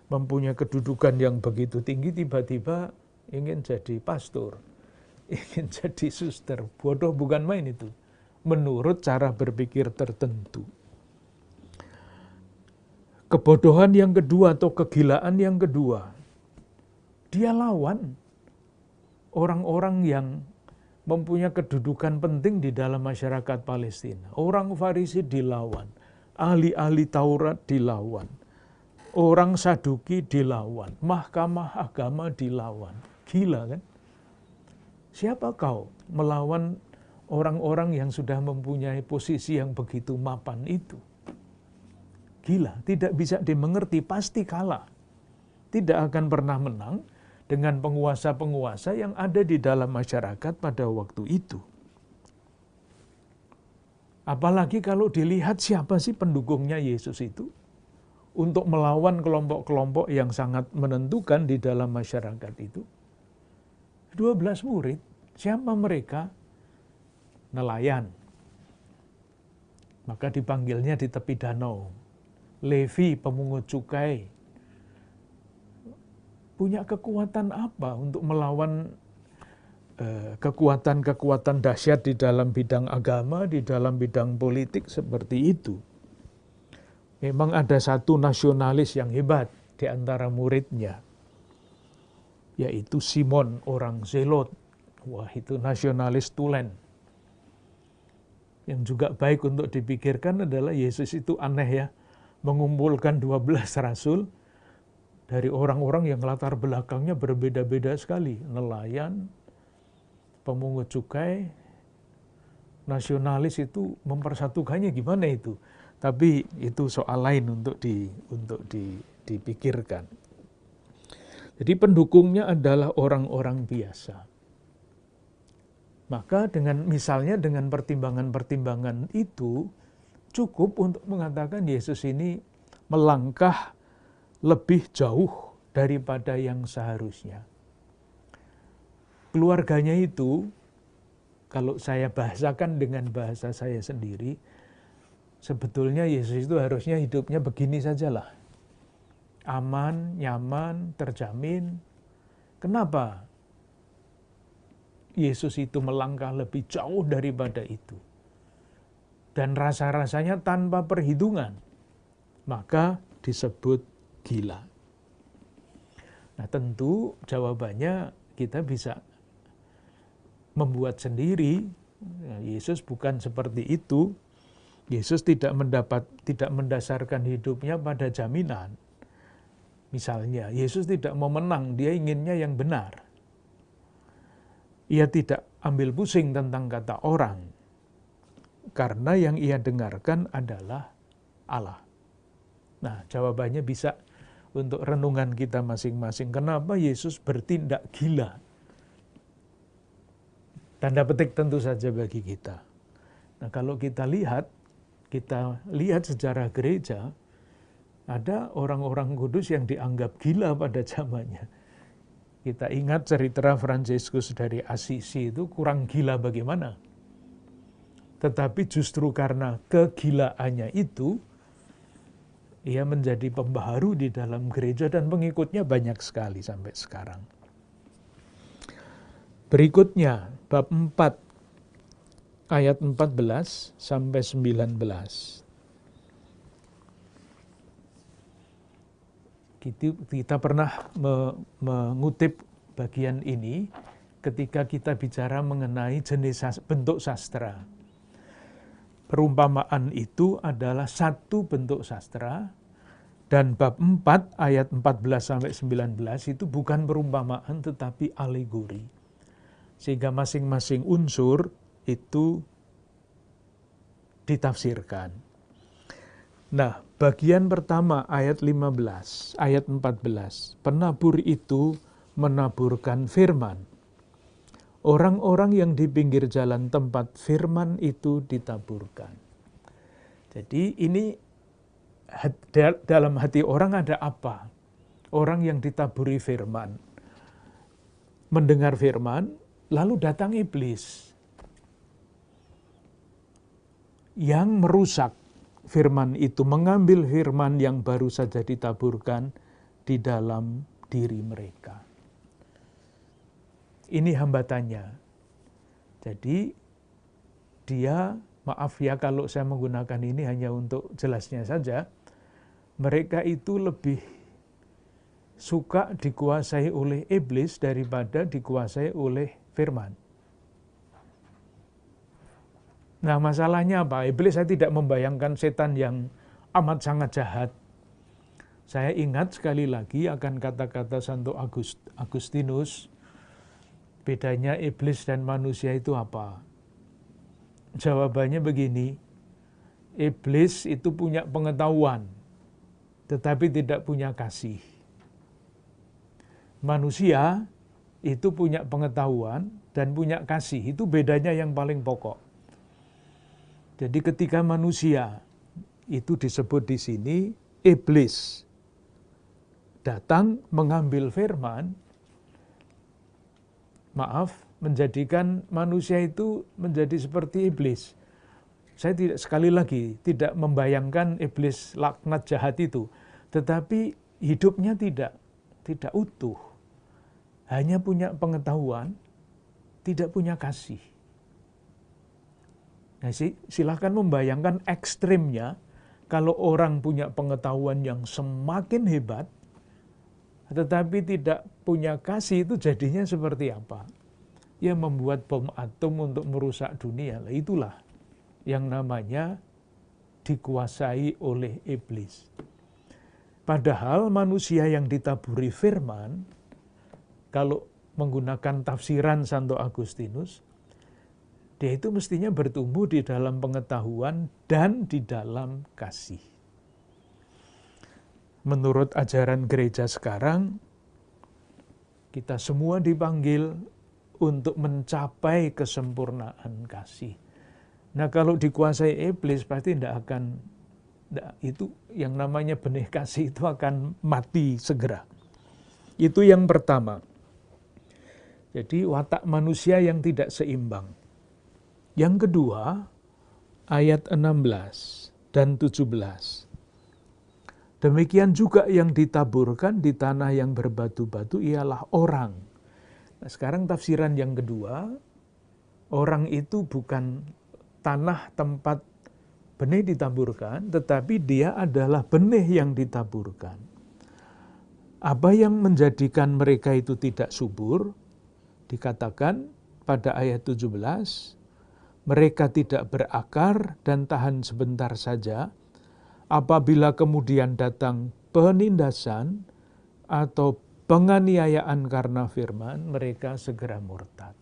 mempunyai kedudukan yang begitu tinggi, tiba-tiba ingin jadi pastor, ingin jadi suster. Bodoh bukan main itu, menurut cara berpikir tertentu. Kebodohan yang kedua atau kegilaan yang kedua, dia lawan orang-orang yang mempunyai kedudukan penting di dalam masyarakat Palestina. Orang Farisi dilawan, ahli-ahli Taurat dilawan, orang Saduki dilawan, mahkamah agama dilawan. Gila kan? Siapa kau melawan orang-orang yang sudah mempunyai posisi yang begitu mapan itu? Gila, tidak bisa dimengerti, pasti kalah. Tidak akan pernah menang dengan penguasa-penguasa yang ada di dalam masyarakat pada waktu itu. Apalagi kalau dilihat siapa sih pendukungnya Yesus itu untuk melawan kelompok-kelompok yang sangat menentukan di dalam masyarakat itu. 12 murid, siapa mereka? Nelayan. Maka dipanggilnya di tepi danau. Levi, pemungut cukai. Punya kekuatan apa untuk melawan kekuatan-kekuatan dahsyat di dalam bidang agama, di dalam bidang politik seperti itu? Memang ada satu nasionalis yang hebat di antara muridnya, yaitu Simon, orang Zelot. Wah, itu nasionalis tulen. Yang juga baik untuk dipikirkan adalah Yesus itu aneh ya, mengumpulkan 12 rasul dari orang-orang yang latar belakangnya berbeda-beda sekali. Nelayan, pemungut cukai, nasionalis itu mempersatukannya gimana itu? Tapi itu soal lain untuk dipikirkan. Jadi pendukungnya adalah orang-orang biasa. Maka misalnya dengan pertimbangan-pertimbangan itu cukup untuk mengatakan Yesus ini melangkah lebih jauh daripada yang seharusnya. Keluarganya itu, kalau saya bahasakan dengan bahasa saya sendiri, sebetulnya Yesus itu harusnya hidupnya begini sajalah. Aman, nyaman, terjamin. Kenapa Yesus itu melangkah lebih jauh daripada itu? Dan rasa-rasanya tanpa perhitungan. Maka disebut gila. Nah tentu jawabannya kita bisa membuat sendiri. Yesus bukan seperti itu. Yesus tidak mendasarkan hidupnya pada jaminan. Misalnya, Yesus tidak mau menang, dia inginnya yang benar. Ia tidak ambil pusing tentang kata orang, karena yang ia dengarkan adalah Allah. Nah, jawabannya bisa untuk renungan kita masing-masing. Kenapa Yesus bertindak gila? Tanda petik tentu saja bagi kita. Nah, kalau kita lihat sejarah gereja, ada orang-orang kudus yang dianggap gila pada zamannya. Kita ingat cerita Fransiskus dari Assisi itu kurang gila bagaimana. Tetapi justru karena kegilaannya itu, ia menjadi pembaharu di dalam gereja dan pengikutnya banyak sekali sampai sekarang. Berikutnya, bab 4, ayat 14 sampai 19. Kita pernah mengutip bagian ini ketika kita bicara mengenai jenis bentuk sastra. Perumpamaan itu adalah satu bentuk sastra, dan bab 4 ayat 14 sampai 19 itu bukan perumpamaan tetapi alegori. Sehingga masing-masing unsur itu ditafsirkan. Nah, bagian pertama ayat 15, ayat 14. Penabur itu menaburkan firman. Orang-orang yang di pinggir jalan tempat firman itu ditaburkan. Jadi ini dalam hati orang ada apa? Orang yang ditaburi firman. Mendengar firman, lalu datang iblis yang merusak firman itu, mengambil firman yang baru saja ditaburkan di dalam diri mereka. Ini hambatannya. Jadi dia, maaf ya kalau saya menggunakan ini hanya untuk jelasnya saja, mereka itu lebih suka dikuasai oleh iblis daripada dikuasai oleh firman. Nah, masalahnya apa? Iblis, saya tidak membayangkan setan yang amat sangat jahat. Saya ingat sekali lagi akan kata-kata Santo Agustinus, bedanya iblis dan manusia itu apa? Jawabannya begini, iblis itu punya pengetahuan, tetapi tidak punya kasih. Manusia itu punya pengetahuan dan punya kasih, itu bedanya yang paling pokok. Jadi ketika manusia itu disebut di sini, iblis datang mengambil firman, menjadikan manusia itu menjadi seperti iblis. Saya sekali lagi tidak membayangkan iblis laknat jahat itu, tetapi hidupnya tidak utuh. Hanya punya pengetahuan, tidak punya kasih. Nah, silahkan membayangkan ekstrimnya, kalau orang punya pengetahuan yang semakin hebat, tetapi tidak punya kasih, itu jadinya seperti apa? Ya membuat bom atom untuk merusak dunia. Itulah yang namanya dikuasai oleh iblis. Padahal manusia yang ditaburi firman, kalau menggunakan tafsiran Santo Agustinus, dia itu mestinya bertumbuh di dalam pengetahuan dan di dalam kasih. Menurut ajaran gereja sekarang, kita semua dipanggil untuk mencapai kesempurnaan kasih. Nah, kalau dikuasai iblis pasti itu yang namanya benih kasih itu akan mati segera. Itu yang pertama. Jadi watak manusia yang tidak seimbang. Yang kedua, ayat 16 dan 17. Demikian juga yang ditaburkan di tanah yang berbatu-batu ialah orang. Nah, sekarang tafsiran yang kedua, orang itu bukan tanah tempat benih ditaburkan, tetapi dia adalah benih yang ditaburkan. Apa yang menjadikan mereka itu tidak subur? Dikatakan pada ayat 17, mereka tidak berakar dan tahan sebentar saja. Apabila kemudian datang penindasan atau penganiayaan karena firman, mereka segera murtad.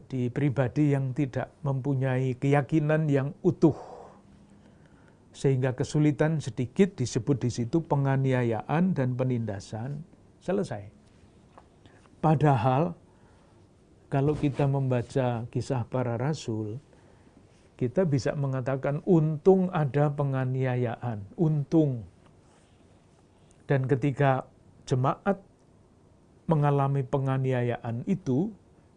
Di pribadi yang tidak mempunyai keyakinan yang utuh, sehingga kesulitan sedikit disebut di situ penganiayaan dan penindasan, selesai. Padahal kalau kita membaca Kisah Para Rasul, kita bisa mengatakan untung ada penganiayaan, untung. Dan ketika jemaat mengalami penganiayaan itu,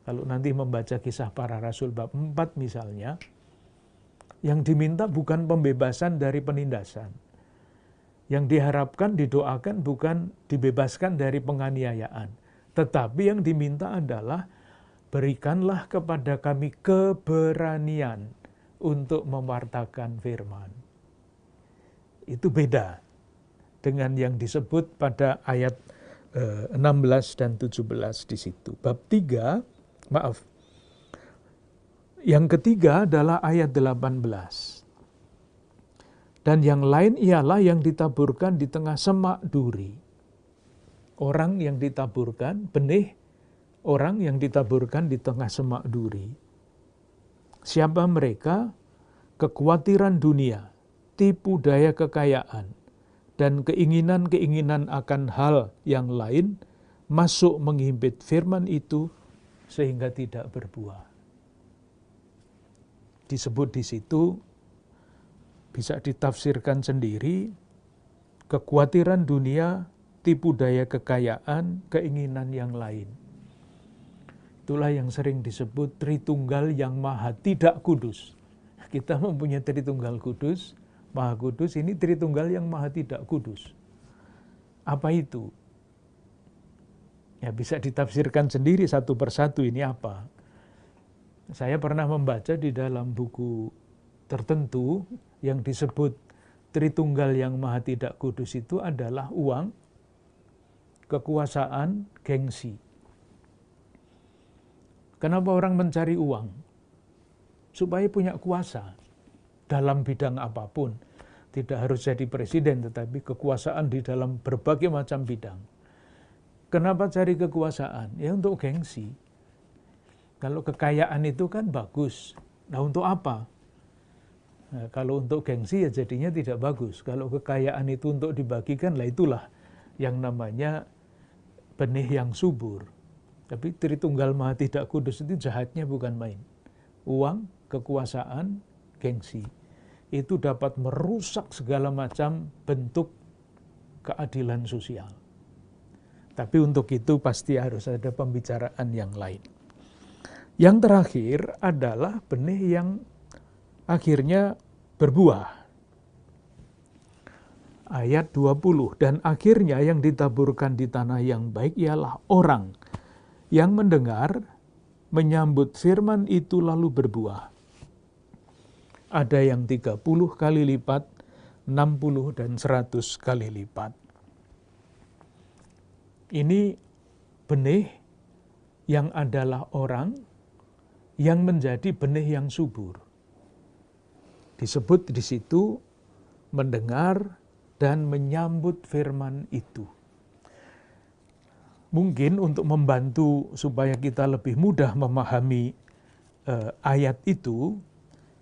kalau nanti membaca Kisah Para Rasul bab 4 misalnya, yang diminta bukan pembebasan dari penindasan. Yang diharapkan, didoakan bukan dibebaskan dari penganiayaan. Tetapi yang diminta adalah berikanlah kepada kami keberanian untuk mewartakan firman. Itu beda dengan yang disebut pada ayat 16 dan 17 di situ. Yang ketiga adalah ayat 18. Dan yang lain ialah yang ditaburkan di tengah semak duri. Orang yang ditaburkan, benih orang yang ditaburkan di tengah semak duri. Siapa mereka? Kekhawatiran dunia, tipu daya kekayaan, dan keinginan-keinginan akan hal yang lain masuk menghimpit firman itu sehingga tidak berbuah. Disebut di situ, bisa ditafsirkan sendiri, kekhawatiran dunia, tipu daya kekayaan, keinginan yang lain. Itulah yang sering disebut Tritunggal yang Maha Tidak Kudus. Kita mempunyai Tritunggal Kudus, Maha Kudus, ini Tritunggal yang Maha Tidak Kudus. Apa itu? Ya bisa ditafsirkan sendiri satu persatu ini apa. Saya pernah membaca di dalam buku tertentu yang disebut Tritunggal yang Maha Tidak Kudus itu adalah uang, kekuasaan, gengsi. Kenapa orang mencari uang? Supaya punya kuasa dalam bidang apapun. Tidak harus jadi presiden, tetapi kekuasaan di dalam berbagai macam bidang. Kenapa cari kekuasaan? Ya untuk gengsi. Kalau kekayaan itu kan bagus. Nah untuk apa? Nah, kalau untuk gengsi ya jadinya tidak bagus. Kalau kekayaan itu untuk dibagikan, lah itulah yang namanya benih yang subur. Tapi Tritunggal Maha Tidak Kudus itu jahatnya bukan main. Uang, kekuasaan, gengsi. Itu dapat merusak segala macam bentuk keadilan sosial. Tapi untuk itu pasti harus ada pembicaraan yang lain. Yang terakhir adalah benih yang akhirnya berbuah. Ayat 20, dan akhirnya yang ditaburkan di tanah yang baik ialah orang yang mendengar, menyambut firman itu lalu berbuah. Ada yang 30 kali lipat, 60 dan 100 kali lipat. Ini benih yang adalah orang yang menjadi benih yang subur. Disebut di situ mendengar dan menyambut firman itu. Mungkin untuk membantu supaya kita lebih mudah memahami ayat itu,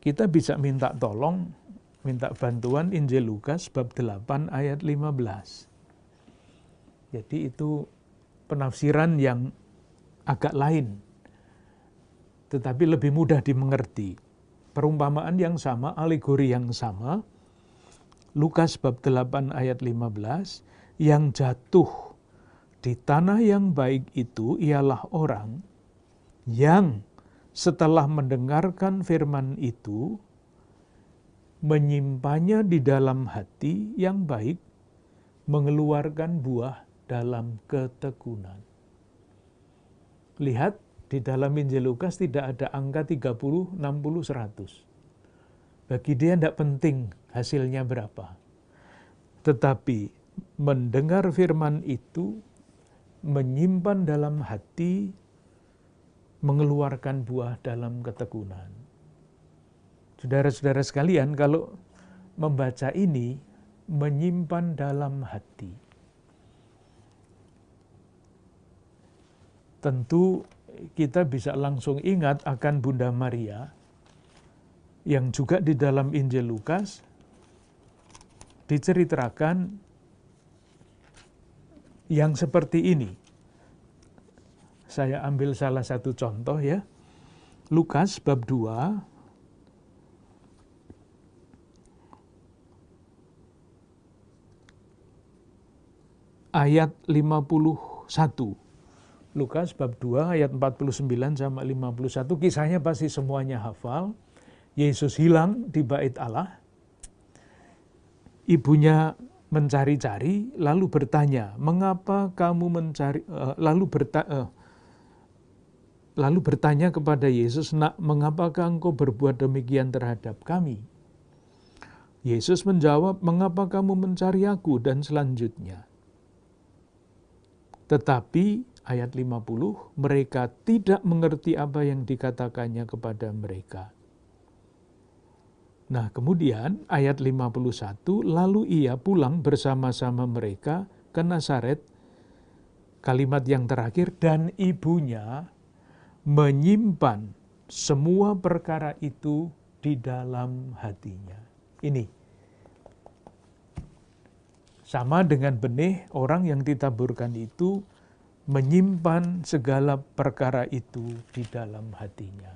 kita bisa minta tolong, minta bantuan Injil Lukas bab 8 ayat 15. Jadi itu penafsiran yang agak lain, tetapi lebih mudah dimengerti. Perumpamaan yang sama, alegori yang sama, Lukas bab 8 ayat 15, yang jatuh di tanah yang baik itu ialah orang yang setelah mendengarkan firman itu, menyimpannya di dalam hati yang baik, mengeluarkan buah dalam ketekunan. Lihat, di dalam Injil Lukas tidak ada angka 30, 60, 100. Bagi dia tidak penting hasilnya berapa. Tetapi mendengar firman itu, menyimpan dalam hati, mengeluarkan buah dalam ketekunan. Saudara-saudara sekalian, kalau membaca ini, menyimpan dalam hati. Tentu kita bisa langsung ingat akan Bunda Maria, yang juga di dalam Injil Lukas diceritakan yang seperti ini. Saya ambil salah satu contoh ya. Lukas bab 2 ayat 51. Lukas bab 2 ayat 49 sama 51, kisahnya pasti semuanya hafal. Yesus hilang di bait Allah. Ibunya mencari-cari, lalu bertanya, "Mengapa kamu mencari?" Lalu bertanya kepada Yesus, "Nak, mengapakah engkau berbuat demikian terhadap kami?" Yesus menjawab, "Mengapa kamu mencari aku?" Dan selanjutnya. Tetapi ayat 50, mereka tidak mengerti apa yang dikatakannya kepada mereka. Nah, kemudian ayat 51, lalu ia pulang bersama-sama mereka ke Nazaret. Kalimat yang terakhir, dan ibunya menyimpan semua perkara itu di dalam hatinya. Ini sama dengan benih, orang yang ditaburkan itu menyimpan segala perkara itu di dalam hatinya.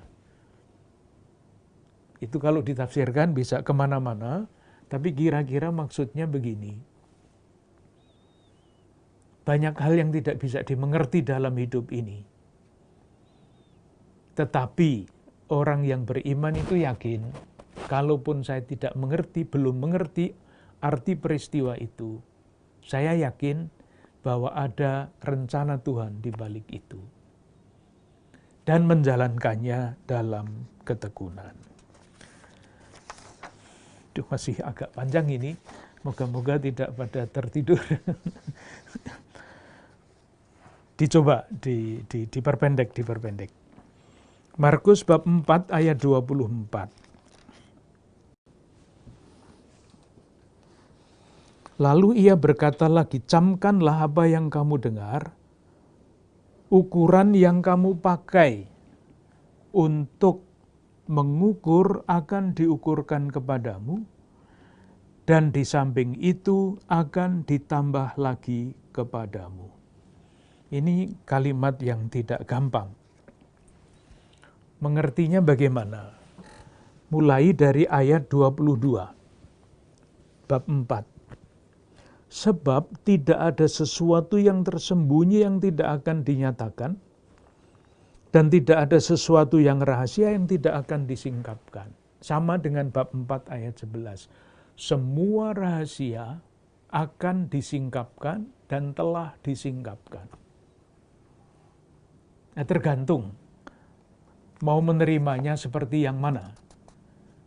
Itu kalau ditafsirkan bisa kemana-mana, tapi kira-kira maksudnya begini. Banyak hal yang tidak bisa dimengerti dalam hidup ini. Tetapi orang yang beriman itu yakin, kalaupun saya tidak mengerti, belum mengerti arti peristiwa itu, saya yakin bahwa ada rencana Tuhan di balik itu. Dan menjalankannya dalam ketekunan. Duh, masih agak panjang ini, moga-moga tidak pada tertidur. Dicoba diperpendek. Markus bab 4 ayat 24. Lalu ia berkata lagi, "Camkanlah apa yang kamu dengar, ukuran yang kamu pakai untuk mengukur akan diukurkan kepadamu, dan di samping itu akan ditambah lagi kepadamu." Ini kalimat yang tidak gampang. Mengertinya bagaimana? Mulai dari ayat 22, bab 4. Sebab tidak ada sesuatu yang tersembunyi yang tidak akan dinyatakan, dan tidak ada sesuatu yang rahasia yang tidak akan disingkapkan. Sama dengan bab 4 ayat 11. Semua rahasia akan disingkapkan dan telah disingkapkan. Nah, tergantung mau menerimanya seperti yang mana.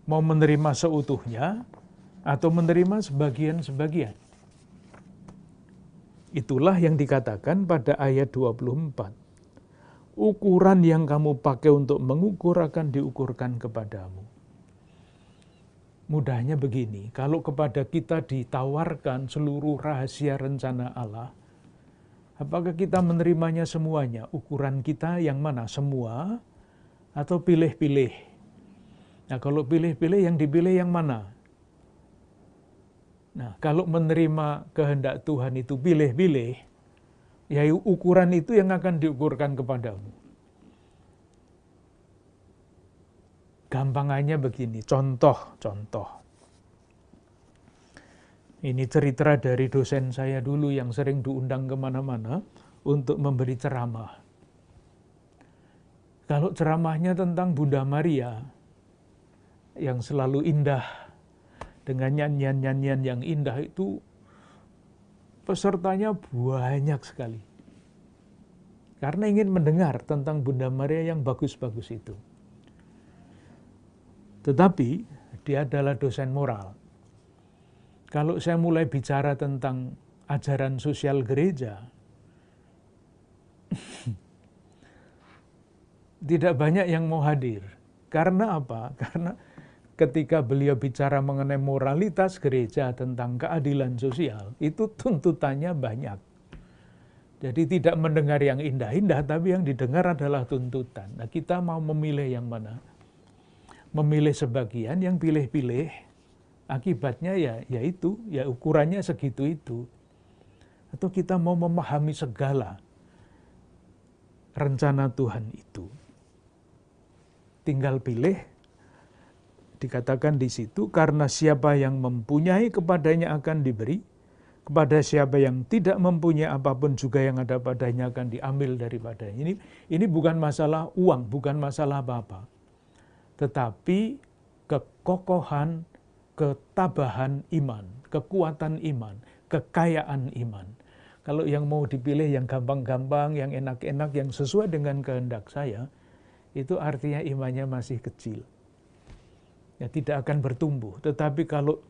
Mau menerima seutuhnya atau menerima sebagian-sebagian. Itulah yang dikatakan pada ayat 24. Ukuran yang kamu pakai untuk mengukur akan diukurkan kepadamu. Mudahnya begini, kalau kepada kita ditawarkan seluruh rahasia rencana Allah, apakah kita menerimanya semuanya? Ukuran kita yang mana? Semua atau pilih-pilih? Nah, kalau pilih-pilih, yang dipilih yang mana? Nah, kalau menerima kehendak Tuhan itu pilih-pilih, ya ukuran itu yang akan diukurkan kepadamu. Gampangannya begini, contoh. Ini cerita dari dosen saya dulu yang sering diundang kemana-mana untuk memberi ceramah. Kalau ceramahnya tentang Bunda Maria, yang selalu indah, dengan nyanyian-nyanyian yang indah itu, pesertanya banyak sekali. Karena ingin mendengar tentang Bunda Maria yang bagus-bagus itu. Tetapi dia adalah dosen moral. Kalau saya mulai bicara tentang ajaran sosial gereja, tidak banyak yang mau hadir. Karena apa? Karena ketika beliau bicara mengenai moralitas gereja tentang keadilan sosial, itu tuntutannya banyak. Jadi tidak mendengar yang indah-indah, tapi yang didengar adalah tuntutan. Nah, kita mau memilih yang mana? Memilih sebagian, yang pilih-pilih, akibatnya ya itu, ya ukurannya segitu itu. Atau kita mau memahami segala rencana Tuhan itu. Tinggal pilih, dikatakan di situ, karena siapa yang mempunyai kepadanya akan diberi, kepada siapa yang tidak mempunyai apapun juga yang ada padanya akan diambil daripadanya. Ini bukan masalah uang, bukan masalah apa-apa. Tetapi kekokohan, ketabahan iman, kekuatan iman, kekayaan iman. Kalau yang mau dipilih yang gampang-gampang, yang enak-enak, yang sesuai dengan kehendak saya, itu artinya imannya masih kecil. Ya, tidak akan bertumbuh. Tetapi kalau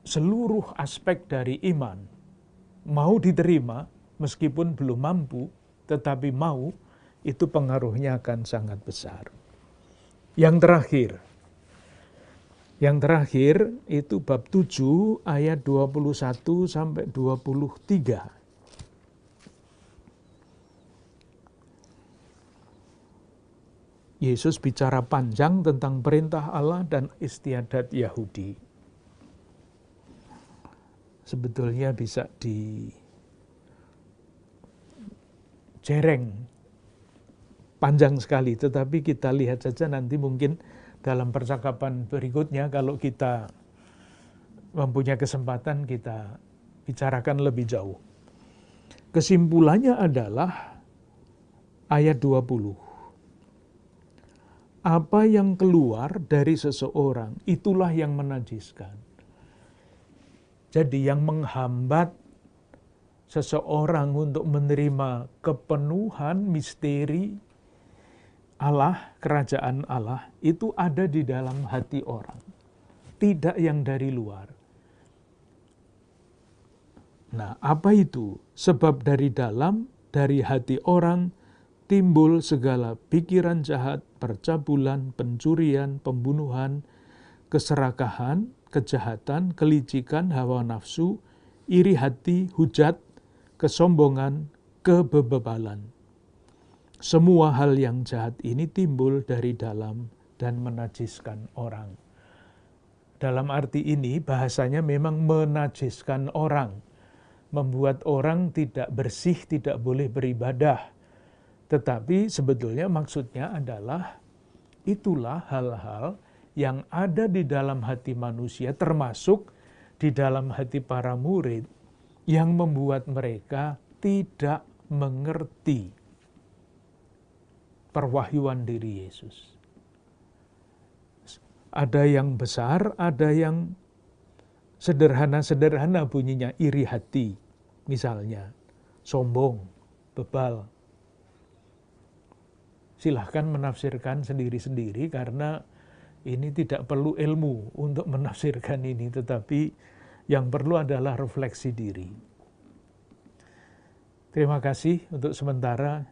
seluruh aspek dari iman mau diterima, meskipun belum mampu, tetapi mau, itu pengaruhnya akan sangat besar. Yang terakhir itu bab 7 ayat 21 sampai 23. Yesus bicara panjang tentang perintah Allah dan istiadat Yahudi. Sebetulnya bisa dijereng panjang sekali, tetapi kita lihat saja nanti mungkin dalam percakapan berikutnya, kalau kita mempunyai kesempatan, kita bicarakan lebih jauh. Kesimpulannya adalah ayat 20. Apa yang keluar dari seseorang, itulah yang menajiskan. Jadi yang menghambat seseorang untuk menerima kepenuhan misteri Allah, kerajaan Allah, itu ada di dalam hati orang. Tidak yang dari luar. Nah, apa itu? Sebab dari dalam, dari hati orang, timbul segala pikiran jahat, percabulan, pencurian, pembunuhan, keserakahan, kejahatan, kelicikan, hawa nafsu, iri hati, hujat, kesombongan, kebebalan. Semua hal yang jahat ini timbul dari dalam dan menajiskan orang. Dalam arti ini bahasanya memang menajiskan orang. Membuat orang tidak bersih, tidak boleh beribadah. Tetapi sebetulnya maksudnya adalah itulah hal-hal yang ada di dalam hati manusia, termasuk di dalam hati para murid, yang membuat mereka tidak mengerti perwahyuan diri Yesus. Ada yang besar, ada yang sederhana-sederhana bunyinya, iri hati, misalnya, sombong, bebal. Silahkan menafsirkan sendiri-sendiri, karena ini tidak perlu ilmu untuk menafsirkan ini, tetapi yang perlu adalah refleksi diri. Terima kasih untuk sementara.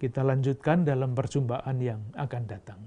Kita lanjutkan dalam perjumpaan yang akan datang.